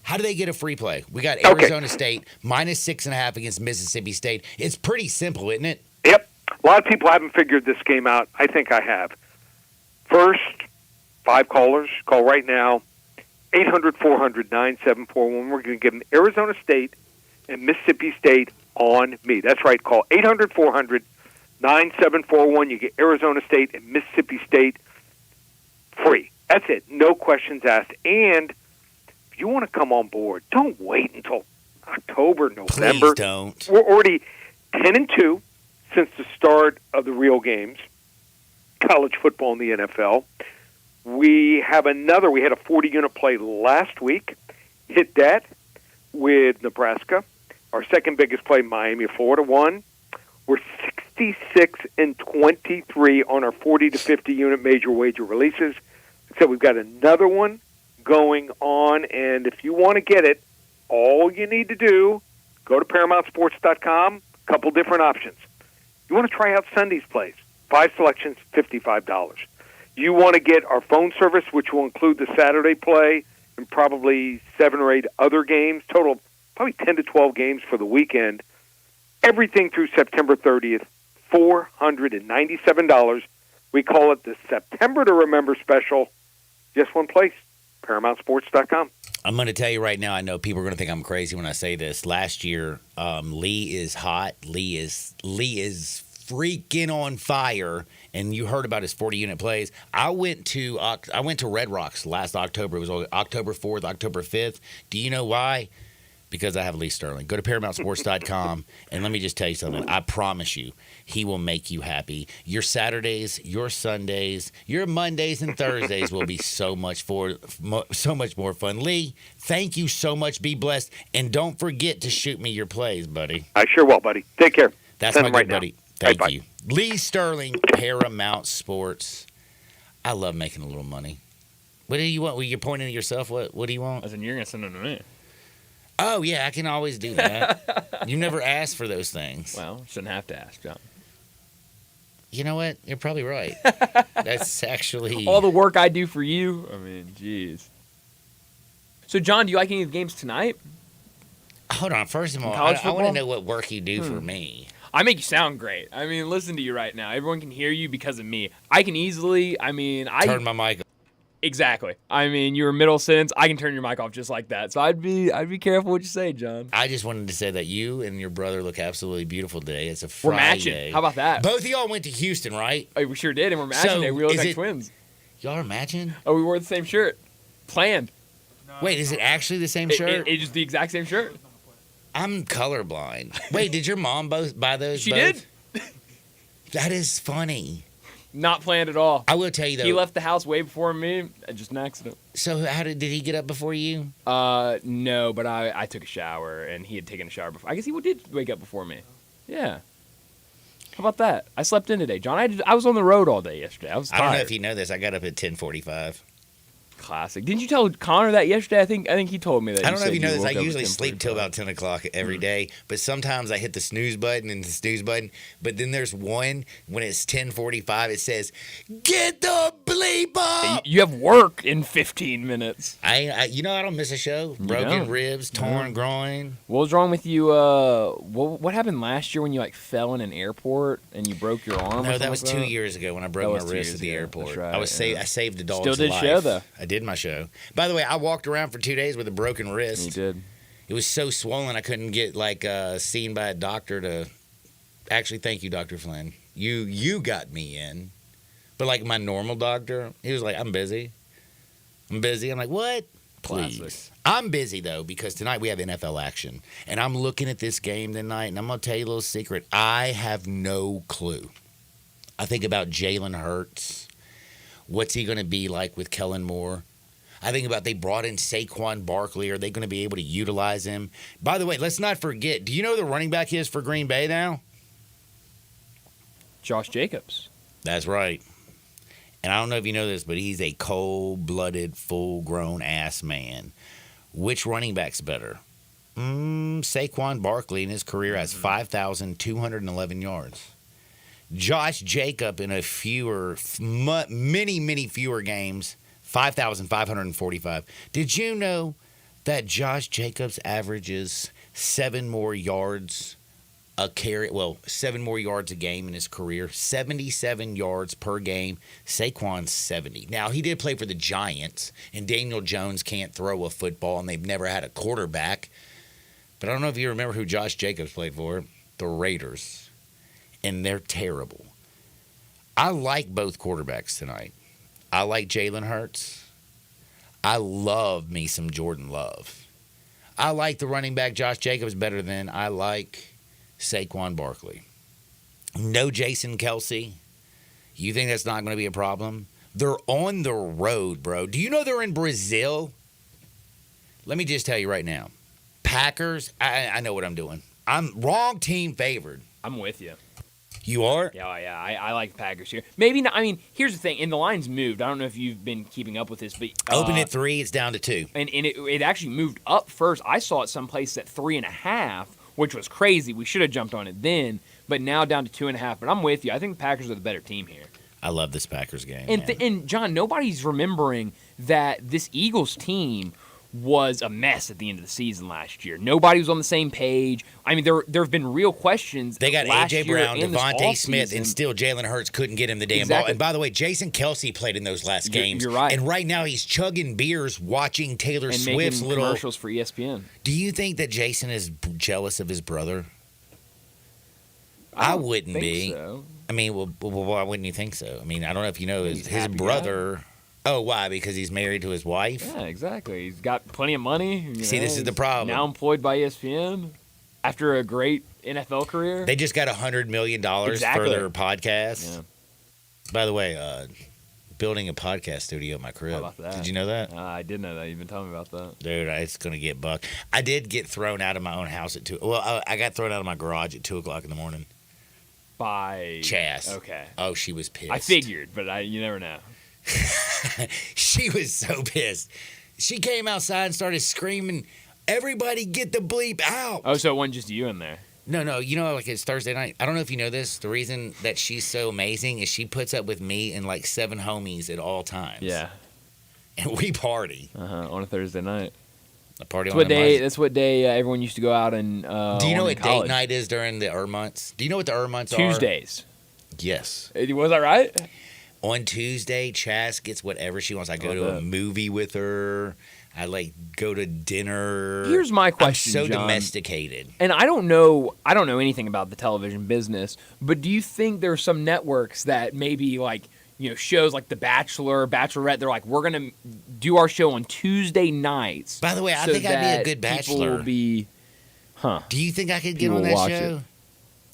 How do they get a free play? We got Okay. Arizona State -6.5 against Mississippi State. It's pretty simple, isn't it? Yep. A lot of people haven't figured this game out. I think I have. First, 5 callers. Call right now. 800-400-9741. We're going to give them Arizona State and Mississippi State on me. That's right. Call 800-400-9741. You get Arizona State and Mississippi State free. That's it. No questions asked. And if you want to come on board, don't wait until October, November. Please don't. We're already 10-2 since the start of the real games, college football and the NFL. We had a 40-unit play last week. Hit that with Nebraska. Our second biggest play, Miami, Florida, won. We're 66-23 on our 40 to 50-unit major wager releases. So we've got another one going on, and if you want to get it, all you need to do, go to ParamountSports.com, a couple different options. You want to try out Sunday's plays, 5 selections, $55. You want to get our phone service, which will include the Saturday play and probably 7 or 8 other games, total probably 10 to 12 games for the weekend. Everything through September 30th, $497. We call it the September to Remember special. Just one place, ParamountSports.com. I'm going to tell you right now, I know people are going to think I'm crazy when I say this. Last year, Lee is hot. Lee is freaking on fire. And you heard about his 40-unit plays. I went to Red Rocks last October. It was October 4th, October 5th. Do you know why? because I have Lee Sterling. Go to ParamountSports.com, and let me just tell you something. I promise you, he will make you happy. Your Saturdays, your Sundays, your Mondays and Thursdays will be so much more fun. Lee, thank you so much. Be blessed, and don't forget to shoot me your plays, buddy. I sure will, buddy. Take care. That's Send my them good right now. buddy. Thank Bye-bye. you. Lee Sterling, Paramount Sports. I love making a little money. What do you want? Well, you're pointing at yourself. What do you want? I said, you're going to send them to me. Oh, yeah, I can always do that. You never asked for those things. Well, shouldn't have to ask, John. You know what? You're probably right. That's actually... all the work I do for you. I mean, jeez. So, John, do you like any of the games tonight? Hold on. First of all, college I want to football? know what work you do for me. I make you sound great. I mean, listen to you right now. Everyone can hear you because of me. I can easily, Turn my mic off. Exactly. I mean, you're a middle sentence. I can turn your mic off just like that. So I'd be careful what you say, John. I just wanted to say that you and your brother look absolutely beautiful today. It's a Friday. We're matching. How about that? Both of y'all went to Houston, right? Oh, we sure did, and we're matching today. We look like twins. Y'all are matching? Oh, we wore the same shirt. Planned. Wait, is it actually the same shirt? It's just the exact same shirt. I'm colorblind. Wait, did your mom both buy those? She both? did. That is funny. Not planned at all. I will tell you though. He left the house way before me. Just an accident. So did he get up before you? No, but I took a shower and he had taken a shower before. I guess he did wake up before me. Yeah. How about that? I slept in today, John. I was on the road all day yesterday. I was tired. I don't know if you know this. I got up at 10:45. Classic. Didn't you tell Connor that yesterday? I think he told me that. I don't know if you know this. I woke up at usually sleep till 10:45. about 10 o'clock every day, but sometimes I hit the snooze button and the snooze button. But then there's one when it's 10:45. It says, "Get the bleep up." You have work in 15 minutes. I don't miss a show. Broken ribs, torn groin. What was wrong with you? What happened last year when you fell in an airport and you broke your arm? No, that was 2 years ago when I broke my wrist at the airport. That's right, I saved the dog's Still did life. show though. I did my show. By the way, I walked around for 2 days with a broken wrist. You did. It was so swollen I couldn't get seen by a doctor to. Actually, thank you, Dr. Flynn. You got me in, but my normal doctor, he was like, "I'm busy. I'm busy." I'm like, "What? Please." Classic. I'm busy though because tonight we have NFL action, and I'm looking at this game tonight, and I'm gonna tell you a little secret. I have no clue. I think about Jalen Hurts. What's he going to be like with Kellen Moore? I think about they brought in Saquon Barkley. Are they going to be able to utilize him? By the way, let's not forget, do you know who the running back is for Green Bay now? Josh Jacobs. That's right. And I don't know if you know this, but he's a cold-blooded, full-grown ass man. Which running back's better? Saquon Barkley in his career has 5,211 yards. Josh Jacob in many fewer games, 5,545. Did you know that Josh Jacobs averages 7 more yards a carry? Well, 7 more yards a game in his career, 77 yards per game. Saquon's 70. Now, he did play for the Giants, and Daniel Jones can't throw a football, and they've never had a quarterback. But I don't know if you remember who Josh Jacobs played for. The Raiders. And they're terrible. I like both quarterbacks tonight. I like Jalen Hurts. I love me some Jordan Love. I like the running back Josh Jacobs better than I like Saquon Barkley. No Jason Kelsey. You think that's not going to be a problem? They're on the road, bro. Do you know they're in Brazil? Let me just tell you right now. Packers, I know what I'm doing. I'm wrong team favored. I'm with you. You are? Yeah, I like the Packers here. Maybe not. I mean, here's the thing. And the line's moved. I don't know if you've been keeping up with this, but open at 3, it's down to 2. And it actually moved up first. I saw it someplace at 3.5, which was crazy. We should have jumped on it then, but now down to 2.5. But I'm with you. I think the Packers are the better team here. I love this Packers game. And John, nobody's remembering that this Eagles team was a mess at the end of the season last year. Nobody was on the same page. I mean, there have been real questions. They got last A.J. year Brown, and this Devontae Smith, offseason. and still Jalen Hurts couldn't get him the damn Exactly. ball. And by the way, Jason Kelsey played in those last games. You're right. And right now he's chugging beers watching Taylor and Swift's making little commercials for ESPN. Do you think that Jason is jealous of his brother? I wouldn't think be. so. I mean, well, why wouldn't you think so? I mean, I don't know if you know his happy brother Oh, why? Because he's married to his wife? Yeah, exactly. He's got plenty of money. See, this is the problem. Now employed by ESPN after a great NFL career. They just got $100 million for their podcast. Yeah. By the way, building a podcast studio at my crib. How about that? Did you know that? I did know that. You've been telling me about that. Dude, it's going to get bucked. I did get thrown out of my own house at 2. Well, I got thrown out of my garage at 2 o'clock in the morning. By Chas. Okay. Oh, she was pissed. I figured, but you never know. She was so pissed. She came outside and started screaming, "Everybody get the bleep out." Oh, so it wasn't just you in there. No, you know, like it's Thursday night. I don't know if you know this. The reason that she's so amazing is she puts up with me and like 7 homies at all times. Yeah. And we party. On a Thursday night. A party That's on what a day. Monday. That's what day everyone used to go out and. Do you know what college. date night is during the months? Do you know what the months are? Tuesdays. Yes. Was I right? On Tuesday, Chas gets whatever she wants. I go to a movie with her. I go to dinner. Here's my question, I'm so John. domesticated. And I don't know anything about the television business, but do you think there are some networks that maybe shows like The Bachelor, Bachelorette, they're like, we're gonna do our show on Tuesday nights. By the way, I think I'd be a good People bachelor. will be, Do you think I could get people on will that watch show? it.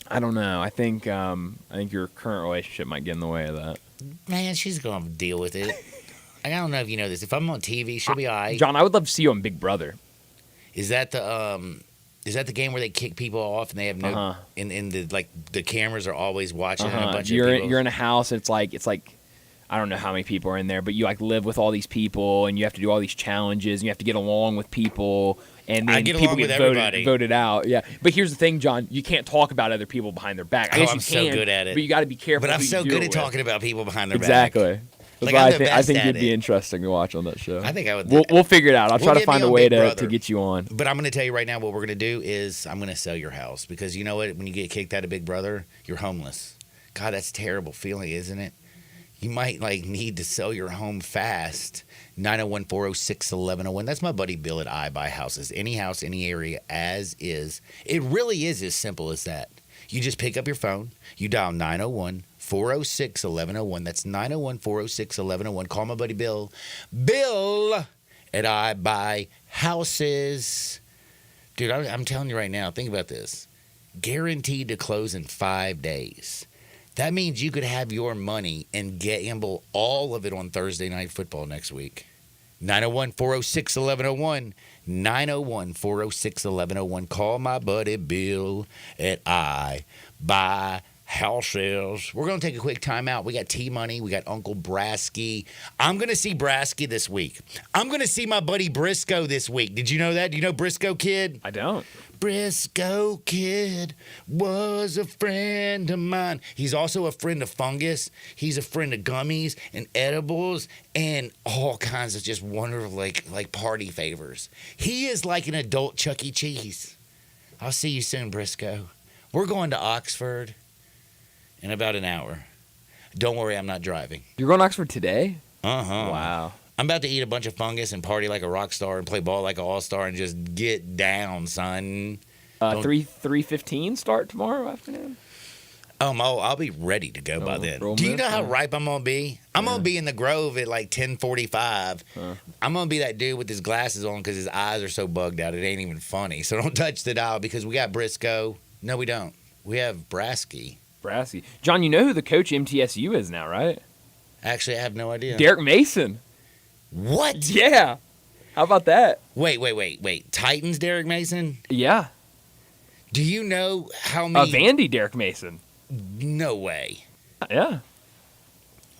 I don't know. I think your current relationship might get in the way of that. Man, she's gonna deal with it. I don't know if you know this. If I'm on TV, she'll be all right. John, I would love to see you on Big Brother. Is that the game where they kick people off and they have no and the cameras are always watching and a bunch of people? You're in a house. And it's like I don't know how many people are in there, but you live with all these people and you have to do all these challenges and you have to get along with people. And then people get voted out. Yeah, but here's the thing, John. You can't talk about other people behind their back. I guess I'm you so can, good at it. But you got to be careful. But I'm who you so do good it at with. talking about people behind their back. Exactly. Like, I think at you'd be it. interesting to watch on that show. I think I would. We'll figure it out. I'll try to get find me a on way Big to Brother. get you on. But I'm going to tell you right now what we're going to do is I'm going to sell your house because you know what? When you get kicked out of Big Brother, you're homeless. God, that's a terrible feeling, isn't it? You might need to sell your home fast. 901-406-1101. That's my buddy Bill at I Buy Houses. Any house, any area, as is. It really is as simple as that. You just pick up your phone. You dial 901-406-1101. That's 901-406-1101. Call my buddy Bill. Bill at I Buy Houses. Dude, I'm telling you right now, think about this. Guaranteed to close in 5 days. That means you could have your money and gamble all of it on Thursday Night Football next week. 901-406-1101. 901-406-1101. Call my buddy Bill at I Buy Houses. We're going to take a quick time out. We got T-Money. We got Uncle Brasky. I'm going to see Brasky this week. I'm going to see my buddy Briscoe this week. Did you know that? Do you know Briscoe Kid? I don't. Briscoe Kid was a friend of mine. He's also a friend of fungus. He's a friend of gummies and edibles and all kinds of just wonderful like party favors. He is like an adult Chuck E. Cheese. I'll see you soon, Briscoe. We're going to Oxford in about an hour. Don't worry, I'm not driving. You're going to Oxford today? Uh-huh. Wow. I'm about to eat a bunch of fungus and party like a rock star and play ball like an all-star and just get down, son. 3:15 start tomorrow afternoon? I'll be ready to go by then. Do you know how ripe I'm going to be? I'm going to be in the Grove at 10:45. I'm going to be that dude with his glasses on because his eyes are so bugged out it ain't even funny. So don't touch the dial because we got Briscoe. No, we don't. We have Brasky. John, you know who the coach MTSU is now, right? Actually, I have no idea. Derek Mason. What? Yeah. How about that? Wait. Titans Derek Mason? Yeah. Do you know how many... Vandy Derek Mason. No way. Yeah.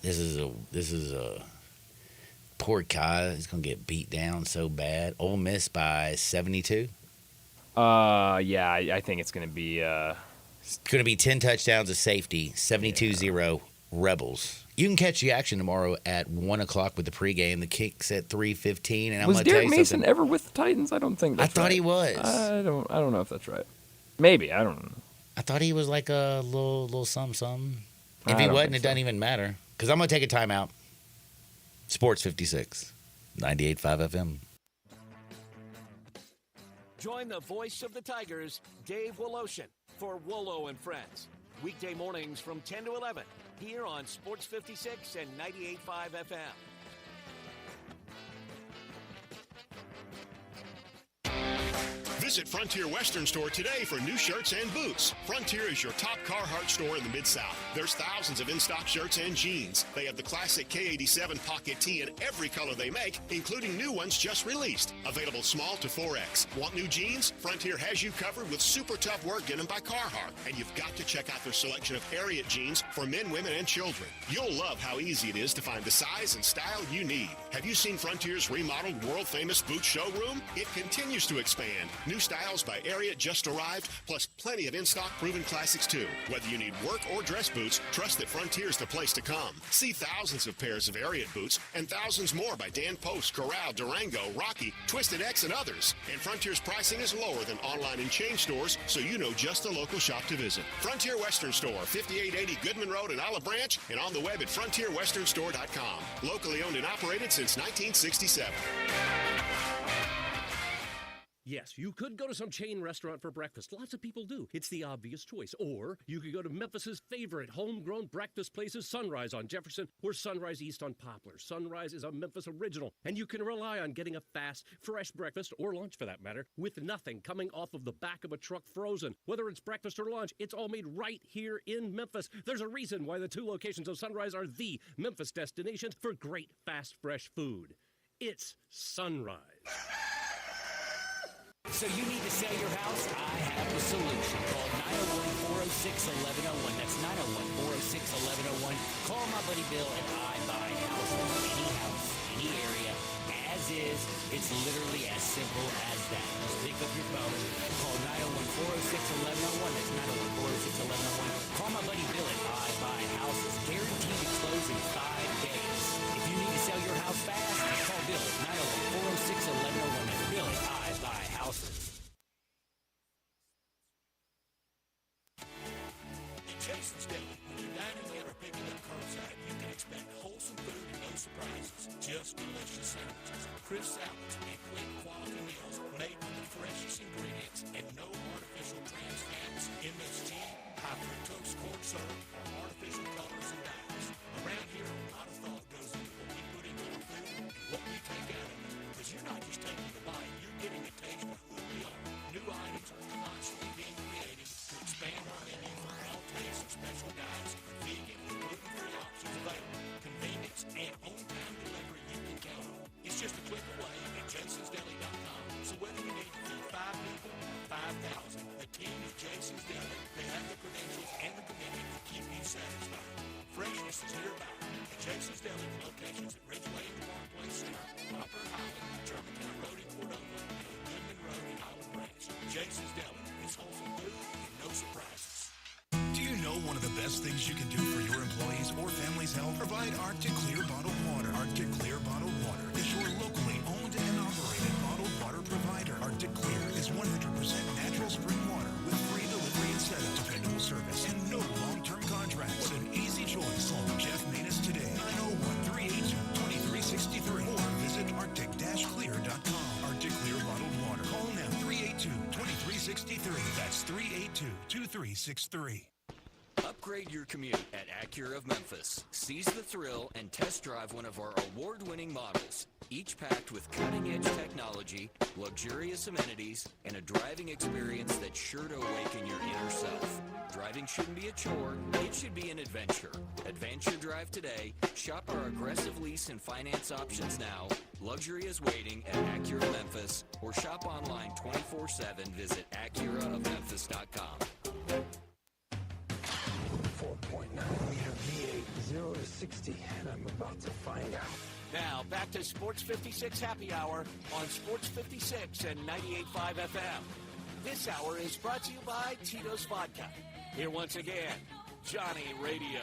This is a poor Kai. He's going to get beat down so bad. Ole Miss by 72? Yeah, I think it's going to be... It's going to be 10 touchdowns of safety, 72-0 Rebels. You can catch the action tomorrow at 1 o'clock with the pregame. The kick's at 3:15. And I'm was Derek Mason ever with the Titans? I don't think that's I thought right. he was. I don't know if that's right. Maybe. I don't know. I thought he was like a little something. If I he don't wasn't, think it doesn't even matter. Because I'm going to take a timeout. Sports 56, 98.5 FM. Join the voice of the Tigers, Dave Woloshin, for Wolo and Friends. Weekday mornings from 10 to 11 here on Sports 56 and 98.5 FM. Visit Frontier Western Store today for new shirts and boots. Frontier is your top Carhartt store in the Mid-South. There's thousands of in-stock shirts and jeans. They have the classic K87 pocket tee in every color they make, including new ones just released. Available small to 4X. Want new jeans? Frontier has you covered with super tough work denim by Carhartt. And you've got to check out their selection of Harriet jeans for men, women, and children. You'll love how easy it is to find the size and style you need. Have you seen Frontier's remodeled world-famous boot showroom? It continues to expand. New styles by Harriet just arrived, plus plenty of in-stock proven classics too. Whether you need work or dress boots, trust that Frontier's the place to come. See thousands of pairs of Harriet boots and thousands more by Dan Post, Corral, Durango, Rocky, Twisted X, and others. And Frontier's pricing is lower than online and chain stores, so you know just the local shop to visit. Frontier Western Store, 5880 Goodman Road in Olive Branch, and on the web at frontierwesternstore.com. Locally owned and operated since 1967. Yes, you could go to some chain restaurant for breakfast. Lots of people do. It's the obvious choice. Or you could go to Memphis's favorite homegrown breakfast places, Sunrise on Jefferson or Sunrise East on Poplar. Sunrise is a Memphis original, and you can rely on getting a fast, fresh breakfast, or lunch for that matter, with nothing coming off of the back of a truck frozen. Whether it's breakfast or lunch, it's all made right here in Memphis. There's a reason why the two locations of Sunrise are the Memphis destination for great, fast, fresh food. It's Sunrise. So you need to sell your house? I have the solution. Call 901-406-1101. That's 901-406-1101. Call my buddy Bill and I buy houses. Any house, any area, as is. It's literally as simple as that. Just pick up your phone. Call 901-406-1101. That's 901-406-1101. Call my buddy Bill and I buy houses. Guaranteed to close in 5 days. If you need to sell your house fast, call Bill at 901-406-1101. That's Bill and I buy houses. At Jason's Deli, when you're dining in or picking up curbside, you can expect wholesome food and no surprises. Just delicious sandwiches, crisp salads, and quick quality meals made with the freshest ingredients and no artificial trans fats, MSG, high fructose corn syrup, or artificial colors and dyes. Around here, a lot of thought goes into what we put into our food and what we take out of it. Because you're not just taking the bite, you're getting a taste of who we are. New items are constantly being created to expand our menu for all tastes or special diets, vegan and gluten-free options available. Convenience and on-time delivery you can count on. It's just a click away at jasonsdeli.com. So whether you need to feed 5 people or 5,000, the team at Jason's Deli, they have the credentials and the commitment to keep you satisfied. Freshness is nearby at Jason's Deli with locations at Ridgeway and Park Place Center, Poplar Highland, Germantown Road in Cordova, and Goodman Road in Olive Branch. Jason's Deli is wholesome food and no surprises. Do you know one of the best things you can do for your employees or family's health? Provide Arctic Clear bottled water. Arctic Clear bottled water is your locally owned and operated bottled water provider. Arctic Clear is 100% natural spring water with free delivery and setup, dependable service, and no long-term contracts. What an easy choice. Call Jeff Manus today, 901-382-2363, or visit arctic-clear.com. Arctic Clear bottled water. Call now, 382-2363. That's 382-2363. Upgrade your commute at Acura of Memphis. Seize the thrill and test drive one of our award-winning models, each packed with cutting-edge technology, luxurious amenities, and a driving experience that's sure to awaken your inner self. Driving shouldn't be a chore, it should be an adventure. Advance your drive today. Shop our aggressive lease and finance options now. Luxury is waiting at Acura Memphis, or shop online 24/7. Visit AcuraofMemphis.com. 4.9-liter V8, 0 to 60, and I'm about to find out. Now, back to Sports 56 Happy Hour on Sports 56 and 98.5 FM. This hour is brought to you by Tito's Vodka. Here once again, Johnny Radio.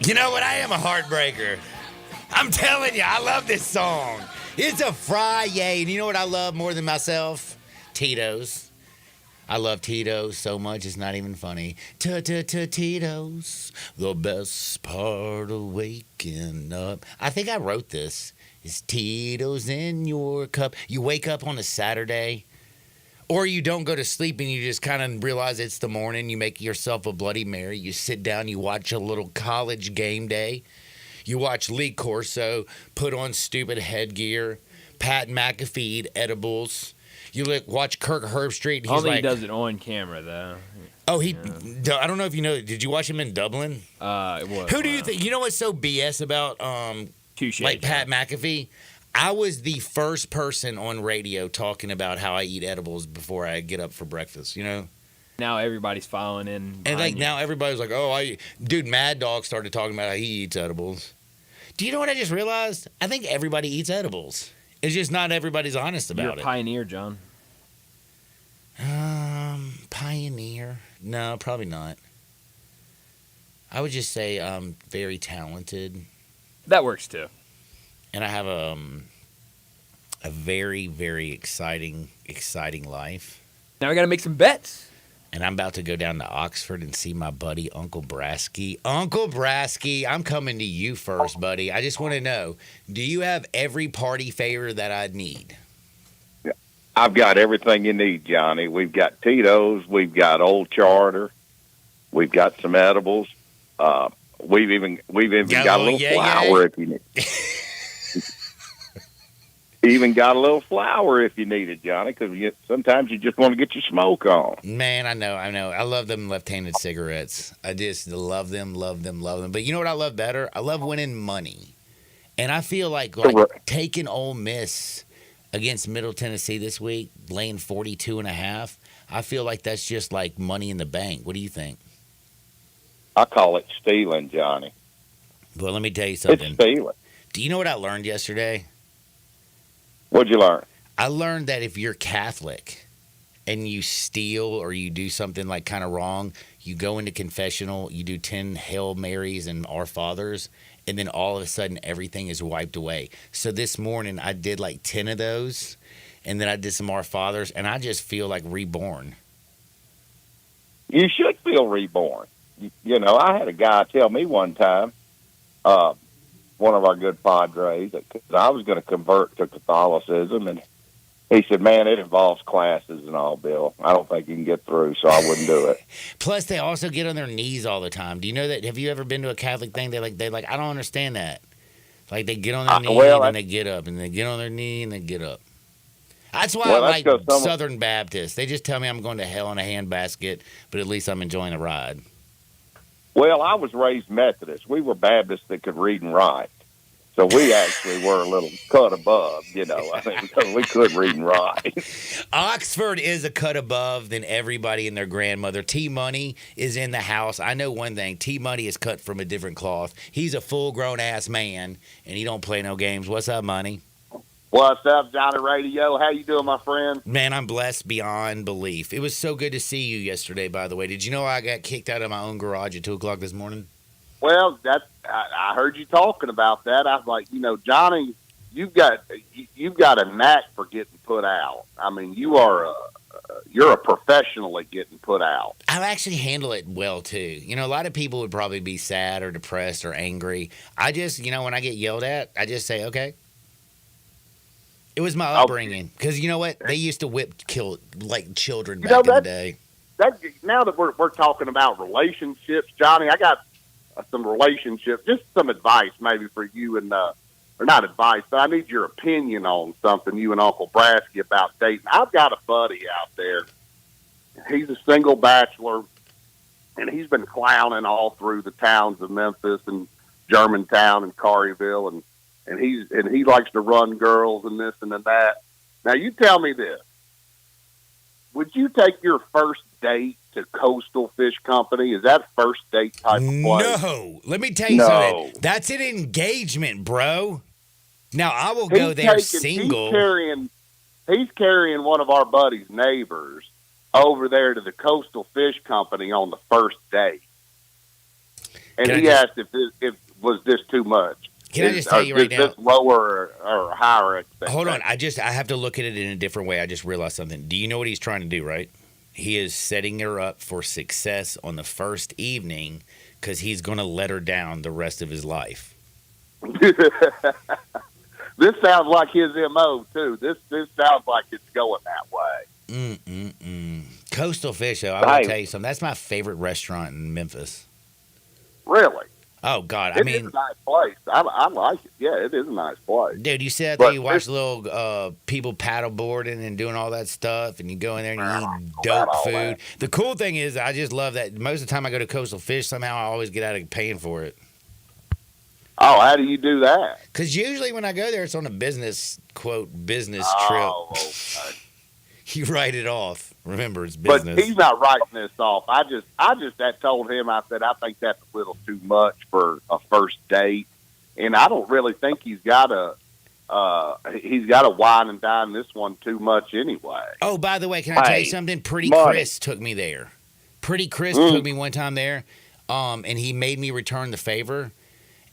You know what? I am a heartbreaker. I'm telling you, I love this song. It's a Friday, and you know what I love more than myself? Tito's. I love Tito's so much, it's not even funny. Tito's, the best part of waking up. I think I wrote this. Is Tito's in your cup? You wake up on a Saturday, or you don't go to sleep and you just kind of realize it's the morning. You make yourself a Bloody Mary. You sit down, you watch a little College Game Day. You watch Lee Corso put on stupid headgear. Pat McAfee eat edibles. You watch Kirk Herbstreit. I don't think he does it on camera, though. Oh, I don't know if you know. Did you watch him in Dublin? It was. Who do you think? You know what's so BS about like Pat McAfee? I was the first person on radio talking about how I eat edibles before I get up for breakfast. You know. Now everybody's following in. And like now everybody's like, oh, dude, Mad Dog started talking about how he eats edibles. Do you know what I just realized? I think everybody eats edibles. It's just not everybody's honest about it. You're a pioneer, John. Pioneer? No, probably not. I would just say I'm very talented. That works too. And I have a very, very exciting life. Now I got to make some bets. And I'm about to go down to Oxford and see my buddy, Uncle Brasky. Uncle Brasky, I'm coming to you first, buddy. I just want to know, do you have every party favor that I'd need? I've got everything you need, Johnny. We've got Tito's. We've got Old Charter. We've got some edibles. We've even got a little flour if you need. Even got a little flour if you need it, Johnny, because sometimes you just want to get your smoke on. Man, I know. I love them left-handed cigarettes. I just love them. But you know what I love better? I love winning money. And I feel like taking Ole Miss against Middle Tennessee this week, laying 42.5, I feel like that's just like money in the bank. What do you think? I call it stealing, Johnny. Well, let me tell you something. It's stealing. Do you know what I learned yesterday? What'd you learn? I learned that if you're Catholic and you steal or you do something like kind of wrong, you go into confessional, you do 10 Hail Marys and Our Fathers, and then all of a sudden everything is wiped away. So this morning I did like 10 of those, and then I did some Our Fathers, and I just feel like reborn. You should feel reborn. You know, I had a guy tell me one time, one of our good Padres, that I was going to convert to Catholicism, and he said, man, it involves classes and all, Bill. I don't think you can get through, so I wouldn't do it. Plus, they also get on their knees all the time. Do you know that? Have you ever been to a Catholic thing? They like, I don't understand that. Like, they get on their knee and then they get up, and they get on their knee and they get up. That's why I like Southern Baptists. They just tell me I'm going to hell in a handbasket, but at least I'm enjoying the ride. Well, I was raised Methodist. We were Baptists that could read and write. So we actually were a little cut above, you know. I mean, we could read and write. Oxford is a cut above than everybody and their grandmother. T-Money is in the house. I know one thing. T-Money is cut from a different cloth. He's a full-grown ass man, and he don't play no games. What's up, Money? What's up, Johnny Radio? How you doing, my friend? Man, I'm blessed beyond belief. It was so good to see you yesterday, by the way. Did you know I got kicked out of my own garage at 2 o'clock this morning? Well, I heard you talking about that. I was like, you know, Johnny, you've got a knack for getting put out. I mean, you're a professional at getting put out. I actually handle it well, too. You know, a lot of people would probably be sad or depressed or angry. I just, you know, when I get yelled at, I just say, okay. It was my upbringing. Because you know what? They used to kill like children back in the day. Now that we're talking about relationships, Johnny, I got some relationships, just some advice maybe for you and, or not advice, but I need your opinion on something, you and Uncle Brasky, about dating. I've got a buddy out there. He's a single bachelor, and he's been clowning all through the towns of Memphis and Germantown and Caryville, and he likes to run girls and this and that. Now, you tell me this. Would you take your first date to Coastal Fish Company? Is that first date type of place? No. Let me tell you something. That's an engagement, bro. Now, I will go there single. He's carrying one of our buddy's neighbors over there to the Coastal Fish Company on the first date. And he asked if was this too much. Can I just tell you right now? Is this lower or higher expectation? Hold on. I have to look at it in a different way. I just realized something. Do you know what he's trying to do, right? He is setting her up for success on the first evening because he's going to let her down the rest of his life. This sounds like his MO, too. This sounds like it's going that way. Coastal Fish, though, I will tell you something. That's my favorite restaurant in Memphis. Really? Oh, God. It is a nice place. I like it. Yeah, it is a nice place. Dude, you sit out there, you watch little people paddleboarding and doing all that stuff, and you go in there and you eat dope food. The cool thing is, I just love that most of the time I go to Coastal Fish, somehow I always get out of paying for it. Oh, how do you do that? Because usually when I go there, it's on a business trip. Okay. You write it off. Remember, it's business. But he's not writing this off. I just had told him, I said, I think that's a little too much for a first date. And I don't really think he's got to wine and dine this one too much anyway. Oh, by the way, can I tell you something? Pretty Chris took me there. Pretty Chris took me one time there, and he made me return the favor.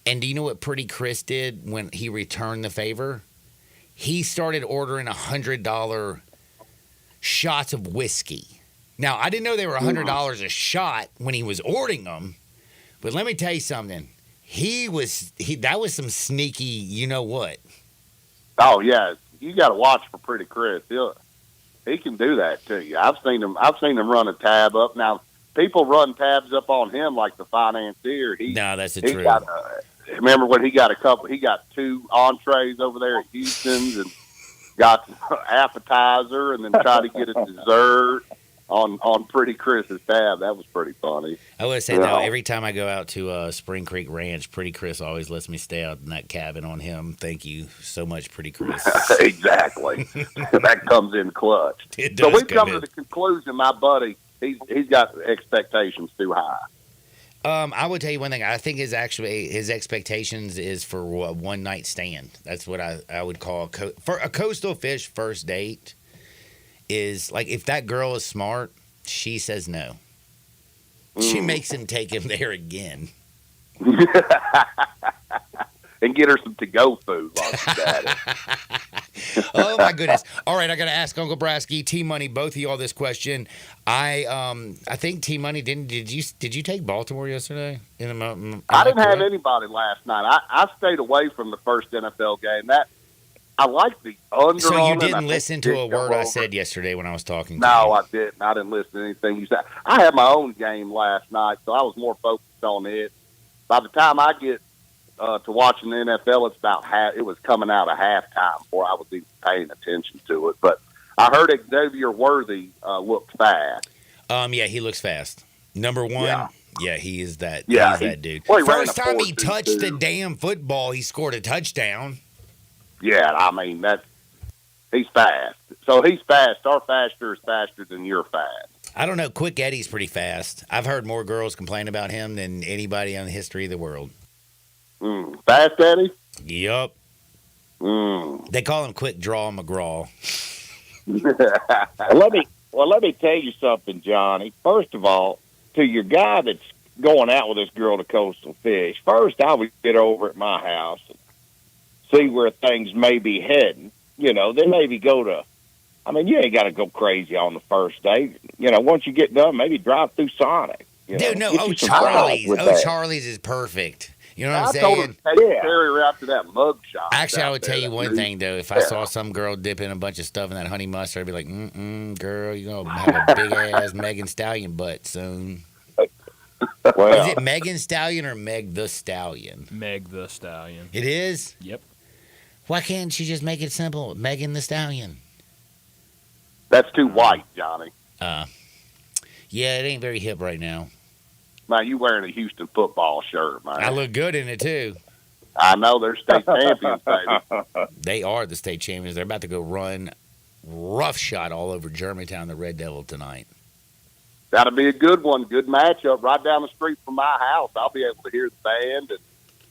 And do you know what Pretty Chris did when he returned the favor? He started ordering $100 shots of whiskey. Now, I didn't know they were $100 a shot when he was ordering them, but let me tell you something. That was some sneaky, you know what? Oh yeah, you got to watch for Pretty Chris. He can do that to you. I've seen him run a tab up. Now, people run tabs up on him like the financier. No, that's the truth. Remember when he got 2 entrees over there at Houston's and got appetizer and then tried to get a dessert on Pretty Chris's tab. That was pretty funny. I would say, though, every time I go out to Spring Creek Ranch, Pretty Chris always lets me stay out in that cabin on him. Thank you so much, Pretty Chris. Exactly. That comes in clutch. So we've come to the conclusion, my buddy, he's got expectations too high. I would tell you one thing. I think his expectations is for a one night stand. That's what I would call for a Coastal Fish first date. Is like if that girl is smart, she says no. She makes him take him there again. And get her some to-go food while she's at it. Oh, my goodness. All right, I got to ask Uncle Brasky, T-Money, both of y'all this question. I think T-Money, did you take Baltimore yesterday? I didn't have anybody last night. I stayed away from the first NFL game. I like the under. So you didn't listen to a word I said yesterday when I was talking to you? No, I didn't. I didn't listen to anything you said. I had my own game last night, so I was more focused on it. By the time I get to watching the NFL, it's about it was coming out of halftime before I was even paying attention to it. But I heard Xavier Worthy looked fast. Yeah, he looks fast. Number one, yeah he is that. Yeah, he's that dude. Well, first time he touched the damn football, he scored a touchdown. Yeah, I mean he's fast. So he's fast. Our faster is faster than your fast. I don't know. Quick Eddie's pretty fast. I've heard more girls complain about him than anybody in the history of the world. Fast Eddie? Yup. They call him Quick Draw McGraw. Let me tell you something, Johnny. First of all, to your guy that's going out with this girl to Coastal Fish, first I would get over at my house and see where things may be heading. You know, then maybe go to, you ain't got to go crazy on the first date. You know, once you get done, maybe drive through Sonic. Dude, no, Charlie's is perfect. You know what I'm saying? I told him to take Terry out to that mug shop. Actually, I would tell you one thing, though. If I saw some girl dipping a bunch of stuff in that honey mustard, I'd be like, girl, you're going to have a big-ass Megan Stallion butt soon. Is it Megan Stallion or Meg the Stallion? Meg the Stallion. It is? Yep. Why can't she just make it simple? Megan the Stallion. That's too white, Johnny. Yeah, it ain't very hip right now. Man, you wearing a Houston football shirt, man. I look good in it, too. I know. They're state champions, baby. They are the state champions. They're about to go run roughshod all over Germantown, the Red Devil, tonight. That'll be a good one. Good matchup right down the street from my house. I'll be able to hear the band and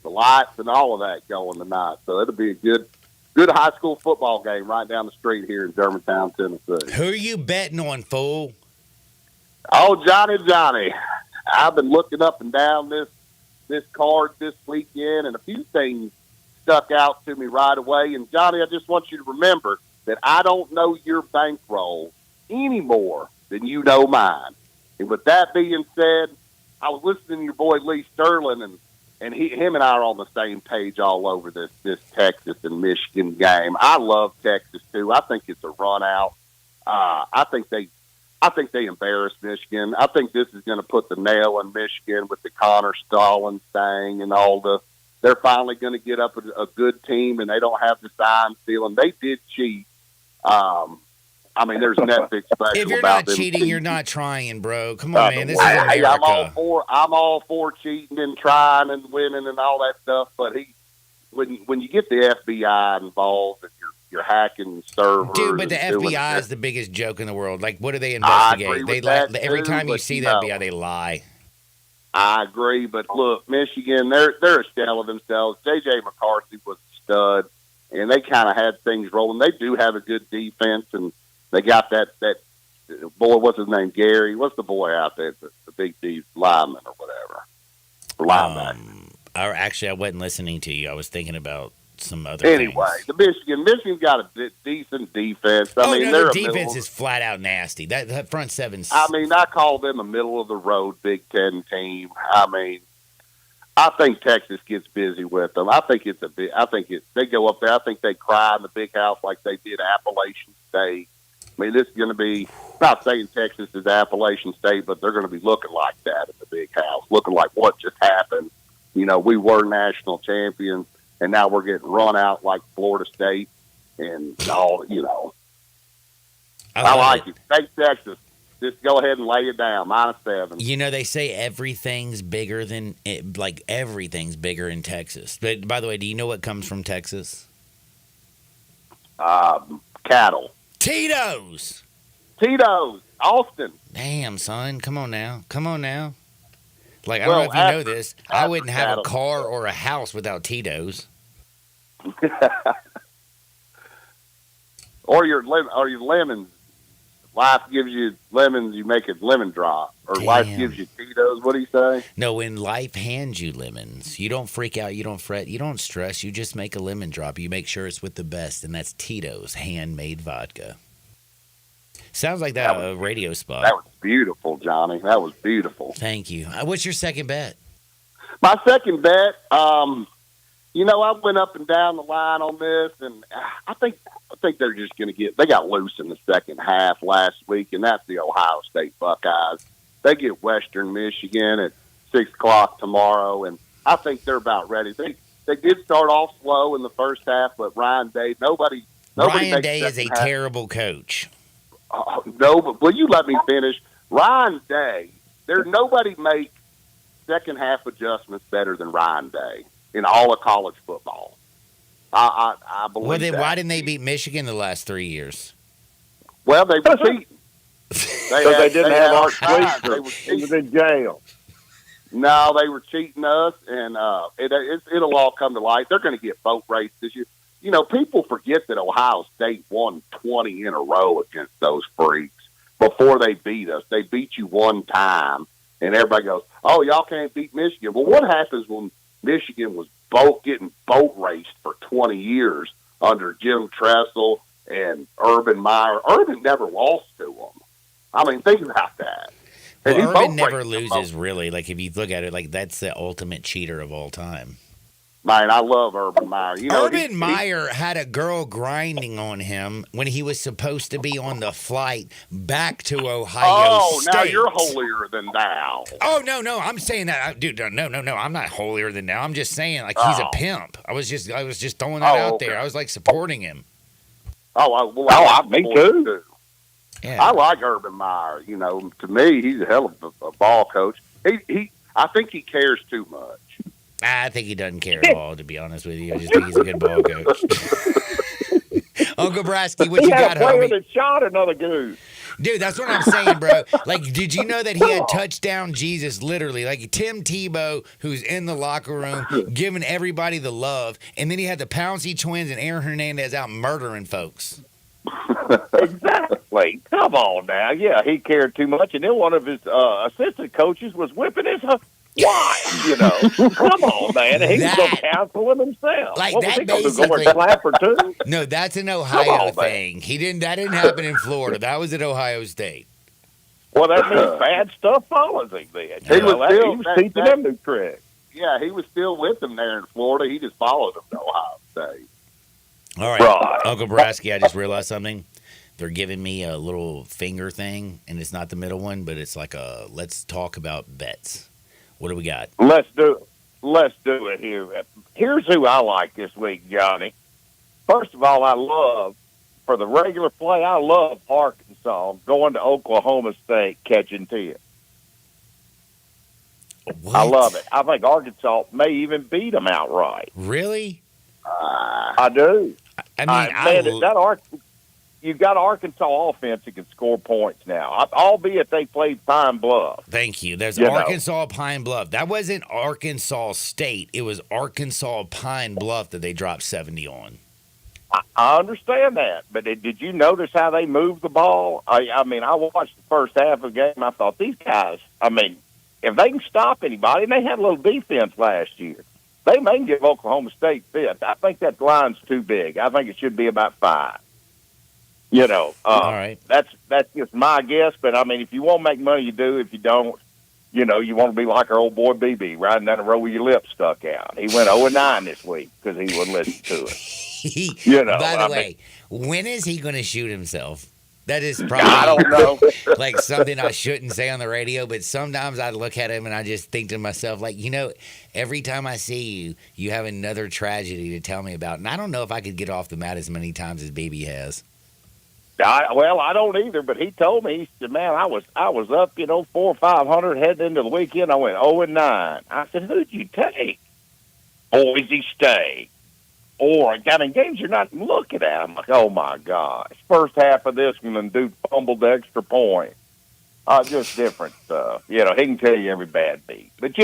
the lights and all of that going tonight. So it'll be a good high school football game right down the street here in Germantown, Tennessee. Who are you betting on, fool? Oh, Johnny. I've been looking up and down this card this weekend, and a few things stuck out to me right away. And, Johnny, I just want you to remember that I don't know your bankroll any more then you know mine. And with that being said, I was listening to your boy Lee Sterling, and him and I are on the same page all over this Texas and Michigan game. I love Texas too. I think it's a run out. I think they embarrassed Michigan. I think this is going to put the nail in Michigan with the Connor Stallings thing and all the. They're finally going to get up a good team, and they don't have the sign stealing. They did cheat. I mean, there's Netflix special. If you're about not cheating, them. you're not trying, bro. Come on, man. This is America. I'm all for cheating and trying and winning and all that stuff. But when you get the FBI involved and you're hacking servers, dude. But the FBI is the biggest joke in the world. Like, what do they investigate? They lie. Every time you see the FBI, they lie. I agree, but look, Michigan, they're a shell of themselves. J.J. McCarthy was a stud, and they kind of had things rolling. They do have a good defense, and they got that boy, what's his name, Gary? What's the boy out there, the big D lineman or whatever? Linebacker. Actually, I wasn't listening to you. I was thinking about some other Anyway, things. Michigan's got a decent defense. I mean, their defense is flat out nasty. That front seven's. I mean, I call them a middle of the road Big Ten team. I mean, I think Texas gets busy with them. I think they go up there. I think they cry in the big house like they did Appalachian State. I mean, this is going to be. I'm not saying Texas is Appalachian State, but they're going to be looking like that in the big house, looking like what just happened. You know, we were national champions. And now we're getting run out like Florida State and all, you know. I like it. Take Texas. Just go ahead and lay it down. -7. You know, they say everything's bigger than, everything's bigger in Texas. But, by the way, do you know what comes from Texas? Cattle. Tito's. Austin. Damn, son. Come on now. Like, I don't know if you know this. I wouldn't have a car or a house without Tito's. or your lemons. Life gives you lemons, you make a lemon drop. Or Damn. Life gives you Tito's. What do you say? No, when life hands you lemons, you don't freak out, you don't fret, you don't stress. You just make a lemon drop. You make sure it's with the best, and that's Tito's handmade vodka. Sounds like a radio spot. That was beautiful, Johnny. That was beautiful. Thank you. What's your second bet? My second bet, I went up and down the line on this, and I think they're just going to they got loose in the second half last week, and that's the Ohio State Buckeyes. They get Western Michigan at 6:00 tomorrow, and I think they're about ready. They did start off slow in the first half, but Ryan Day, nobody Ryan Day is a terrible coach. No, but will you let me finish? Ryan Day, nobody makes second half adjustments better than Ryan Day in all of college football. I believe Well, then that. why didn't they beat Michigan the last 3 years? Well, they were cheating. Because they didn't have Art Schweitzer. He was in jail. No, they were cheating us, and it'll all come to light. They're going to get boat races this year. You know, people forget that Ohio State won 20 in a row against those freaks before they beat us. They beat you one time, and everybody goes, oh, y'all can't beat Michigan. Well, what happens when Michigan was getting boat raced for 20 years under Jim Tressel and Urban Meyer? Urban never lost to them. I mean, think about that. Well, Urban never loses, really. Like, if you look at it, like, that's the ultimate cheater of all time. Man, I love Urban Meyer. Urban Meyer had a girl grinding on him when he was supposed to be on the flight back to Ohio State. Now you're holier than thou. Oh, no, I'm saying that. Dude, no, I'm not holier than thou. I'm just saying, like, he's a pimp. I was just throwing that out there. I was, like, supporting him. Me too. Yeah. I like Urban Meyer. You know, to me, he's a hell of a ball coach. I think he cares too much. I think he doesn't care at all, to be honest with you. I just think he's a good ball coach. Uncle Brasky, what you got, homie? He had a player that shot another goose. Dude, that's what I'm saying, bro. Like, did you know that he had touchdown Jesus, literally? Like, Tim Tebow, who's in the locker room, giving everybody the love, and then he had the Pouncey twins and Aaron Hernandez out murdering folks. Exactly. Come on now. Yeah, he cared too much, and then one of his assistant coaches was whipping his wife, you know. Come on, man. He can go counsel him himself. Like, what, that was he basically... go and slap her too? No, that's an Ohio thing. That didn't happen in Florida. That was at Ohio State. Well, that means bad stuff follows him then. He was teaching them new tricks. Yeah, he was still with them there in Florida. He just followed them to Ohio State. All right, Uncle Brasky, I just realized something. They're giving me a little finger thing, and it's not the middle one, but it's like a let's talk about bets. What do we got? Let's do it. Let's do it here. Here's who I like this week, Johnny. First of all, I love, for the regular play, I love Arkansas going to Oklahoma State catching 10. What? I love it. I think Arkansas may even beat them outright. Really? I do. I mean, you've got Arkansas offense that can score points now, albeit they played Pine Bluff. Thank you. There's Arkansas Pine Bluff. That wasn't Arkansas State. It was Arkansas Pine Bluff that they dropped 70 on. I understand that, but did you notice how they moved the ball? I mean, I watched the first half of the game. I thought, these guys, I mean, if they can stop anybody, and they had a little defense last year, they may give Oklahoma State fifth. I think that line's too big. I think it should be about 5. You know, all right. That's just my guess. But I mean, if you want to make money, you do. If you don't, you know, you want to be like our old boy BB, riding down the road with your lips stuck out. He went 0-9 this week because he wouldn't listen to it. You know. By the way, when is he going to shoot himself? That is probably I don't know. like something I shouldn't say on the radio, but sometimes I look at him and I just think to myself, like, you know, every time I see you, you have another tragedy to tell me about. And I don't know if I could get off the mat as many times as BB has. I don't either, but he told me, he said, man, I was up, 400 or 500 heading into the weekend. I went 0-9. I said, who'd you take? Boise State. Oregon. In games you're not even looking at. I'm like, oh, my gosh. First half of this one, and dude fumbled the extra point. Just different stuff. He can tell you every bad beat. But,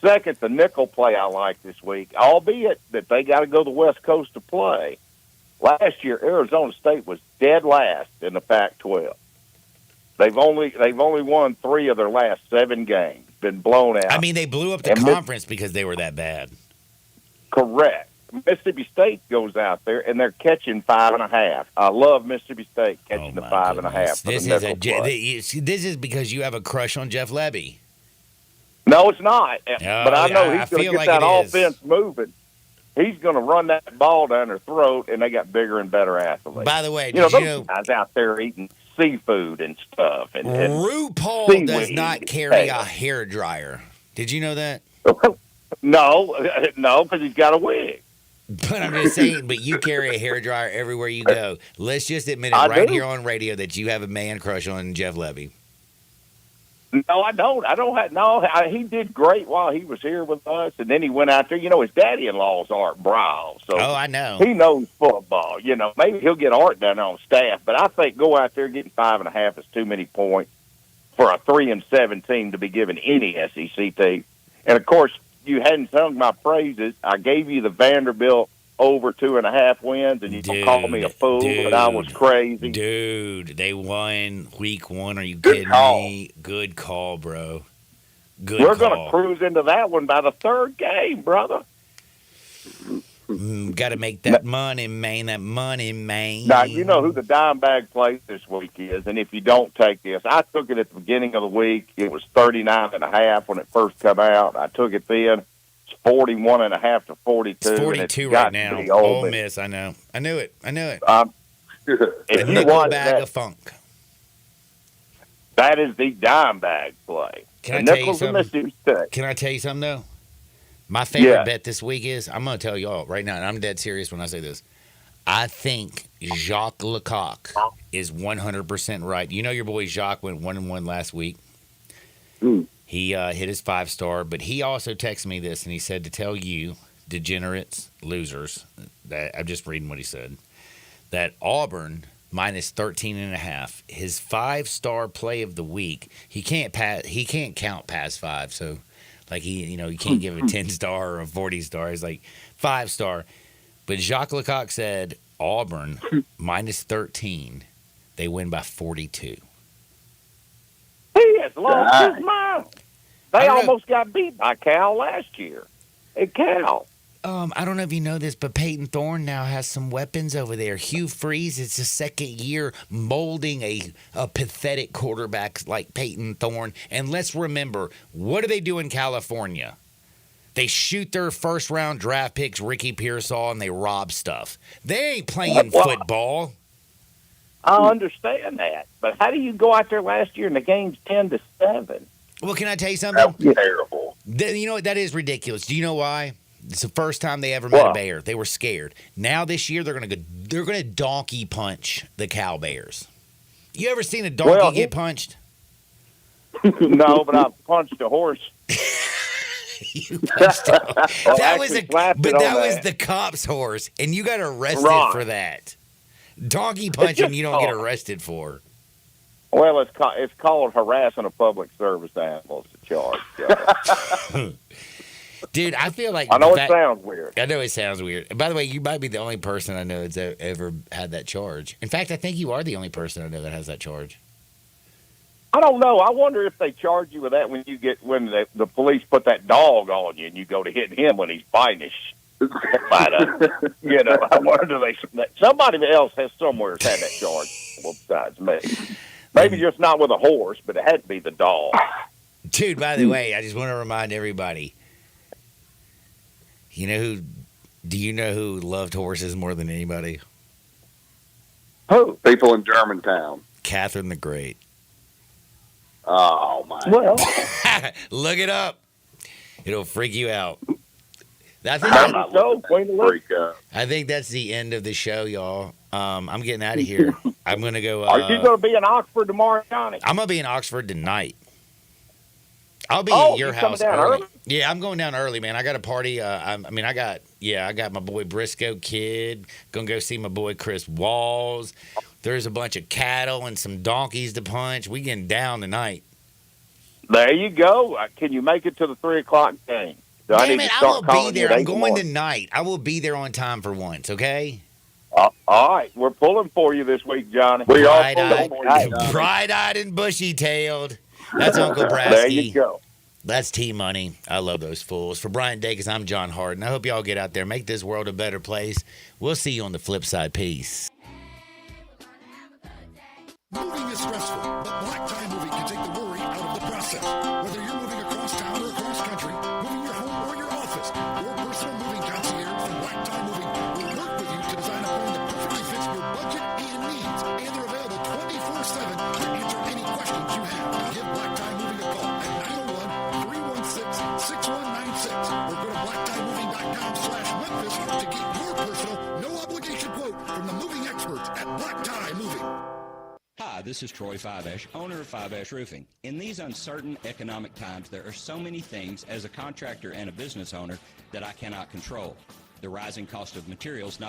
second, the nickel play I like this week, albeit that they got to go to the West Coast to play. Last year, Arizona State was dead last in the Pac-12. They've only won 3 of their last 7 games. Been blown out. I mean, they blew up the conference because they were that bad. Correct. Mississippi State goes out there and they're catching 5.5. I love Mississippi State catching the 5.5. This is because you have a crush on Jeff Lebby. No, it's not. But I know he's going to get that offense moving. He's going to run that ball down their throat, and they got bigger and better athletes. By the way, those guys out there eating seafood and stuff. And RuPaul does not carry a hairdryer. Did you know that? No, because he's got a wig. But I'm just saying, but you carry a hairdryer everywhere you go. Let's just admit it here on radio that you have a man crush on Jeff Lebby. No, I don't. He did great while he was here with us, and then he went out there. His daddy-in-law's Art Brow, so I know he knows football. Maybe he'll get Art down on staff, but I think go out there getting 5.5 is too many points for a 3-7 team to be given any SEC team. And of course, you hadn't sung my praises. I gave you the Vanderbilt over 2.5 wins, and you called me a fool, but I was crazy. Dude, they won week 1. Are you kidding me? Good call, bro. We're going to cruise into that one by the 3rd game, brother. Got to make that money, man. That money, man. Now, you know who the dime bag play this week is, and if you don't take this, I took it at the beginning of the week. It was 39.5 when it first come out. I took it then. 41.5 to 42. It's 42 right now. Ole Miss, I know. I knew it. If you want bag of funk. That is the dime bag play. Can I tell you something? Can I tell you something though? My favorite bet this week is, I'm going to tell y'all right now, and I'm dead serious when I say this. I think Jacques Lecoq is 100% right. You know your boy Jacques went 1-1 last week. He hit his 5-star, but he also texted me this, and he said to tell you, degenerates, losers, that I'm just reading what he said, that Auburn minus 13.5, his 5-star play of the week. He can't count past 5, so like you can't give a 10-star or a 40-star. He's like 5-star. But Jacques Lecoq said Auburn minus 13, they win by 42. He has lost his mind. They almost got beat by Cal last year. At Cal. I don't know if you know this, but Peyton Thorne now has some weapons over there. Hugh Freeze, it's his second year molding a pathetic quarterback like Peyton Thorne. And let's remember, what do they do in California? They shoot their first-round draft picks, Ricky Pearsall, and they rob stuff. They ain't playing football. I understand that, but how do you go out there last year and the game's 10-7? Well, can I tell you something? That's terrible. You know what? That is ridiculous. Do you know why? It's the first time they ever met a bear. They were scared. Now this year they're gonna donkey punch the Cow Bears. You ever seen a donkey get punched? No, but I punched a horse. You punched him. That was the cop's horse, and you got arrested for that. Donkey punching, you don't get arrested for. Well, it's called harassing a public service animal. It's a charge. Dude, I feel like... I know it sounds weird. I know it sounds weird. By the way, you might be the only person I know that's ever had that charge. In fact, I think you are the only person I know that has that charge. I don't know. I wonder if they charge you with that when the police put that dog on you and you go to hit him when he's biting his I wonder somebody else has somewhere had that charge besides me. Maybe just not with a horse, but it had to be the dog. Dude, by the way, I just want to remind everybody. Do you know who loved horses more than anybody? Who? People in Germantown. Catherine the Great. Oh, my God. Look it up. It'll freak you out. I think that's the end of the show, y'all. I'm getting out of here. I'm going to go... Are you going to be in Oxford tomorrow, Johnny? I'm going to be in Oxford tonight. I'll be at your house early. Yeah, I'm going down early, man. I got a party. I got my boy Briscoe Kid. Gonna go see my boy Chris Walls. There's a bunch of cattle and some donkeys to punch. We getting down tonight. There you go. Can you make it to the 3:00 game? Damn it, I will be there. I'm going tonight. I will be there on time for once, okay? All right. We're pulling for you this week, Johnny. Bright-eyed and bushy-tailed. That's Uncle Brasky. There you go. That's T-Money. I love those fools. For Brian Dacus, I'm John Harden. I hope y'all get out there. Make this world a better place. We'll see you on the flip side. Peace. Moving is stressful, but Black Tie Moving can take the worry out of the process. Whether you're moving across town or across country, moving your home or your office, your personal moving concierge from Black Tie Moving will work with you to design a plan that perfectly fits your budget and needs. And they're available 24/7 to answer any questions you have. Give Black Tie Moving a call at 901-316-6196 or go to blacktiemoving.com/Memphis to get your personal, no obligation quote from the moving experts at Black Tie Moving. Hi, this is Troy Fiveash, owner of Fiveash Roofing. In these uncertain economic times, there are so many things as a contractor and a business owner that I cannot control. The rising cost of materials not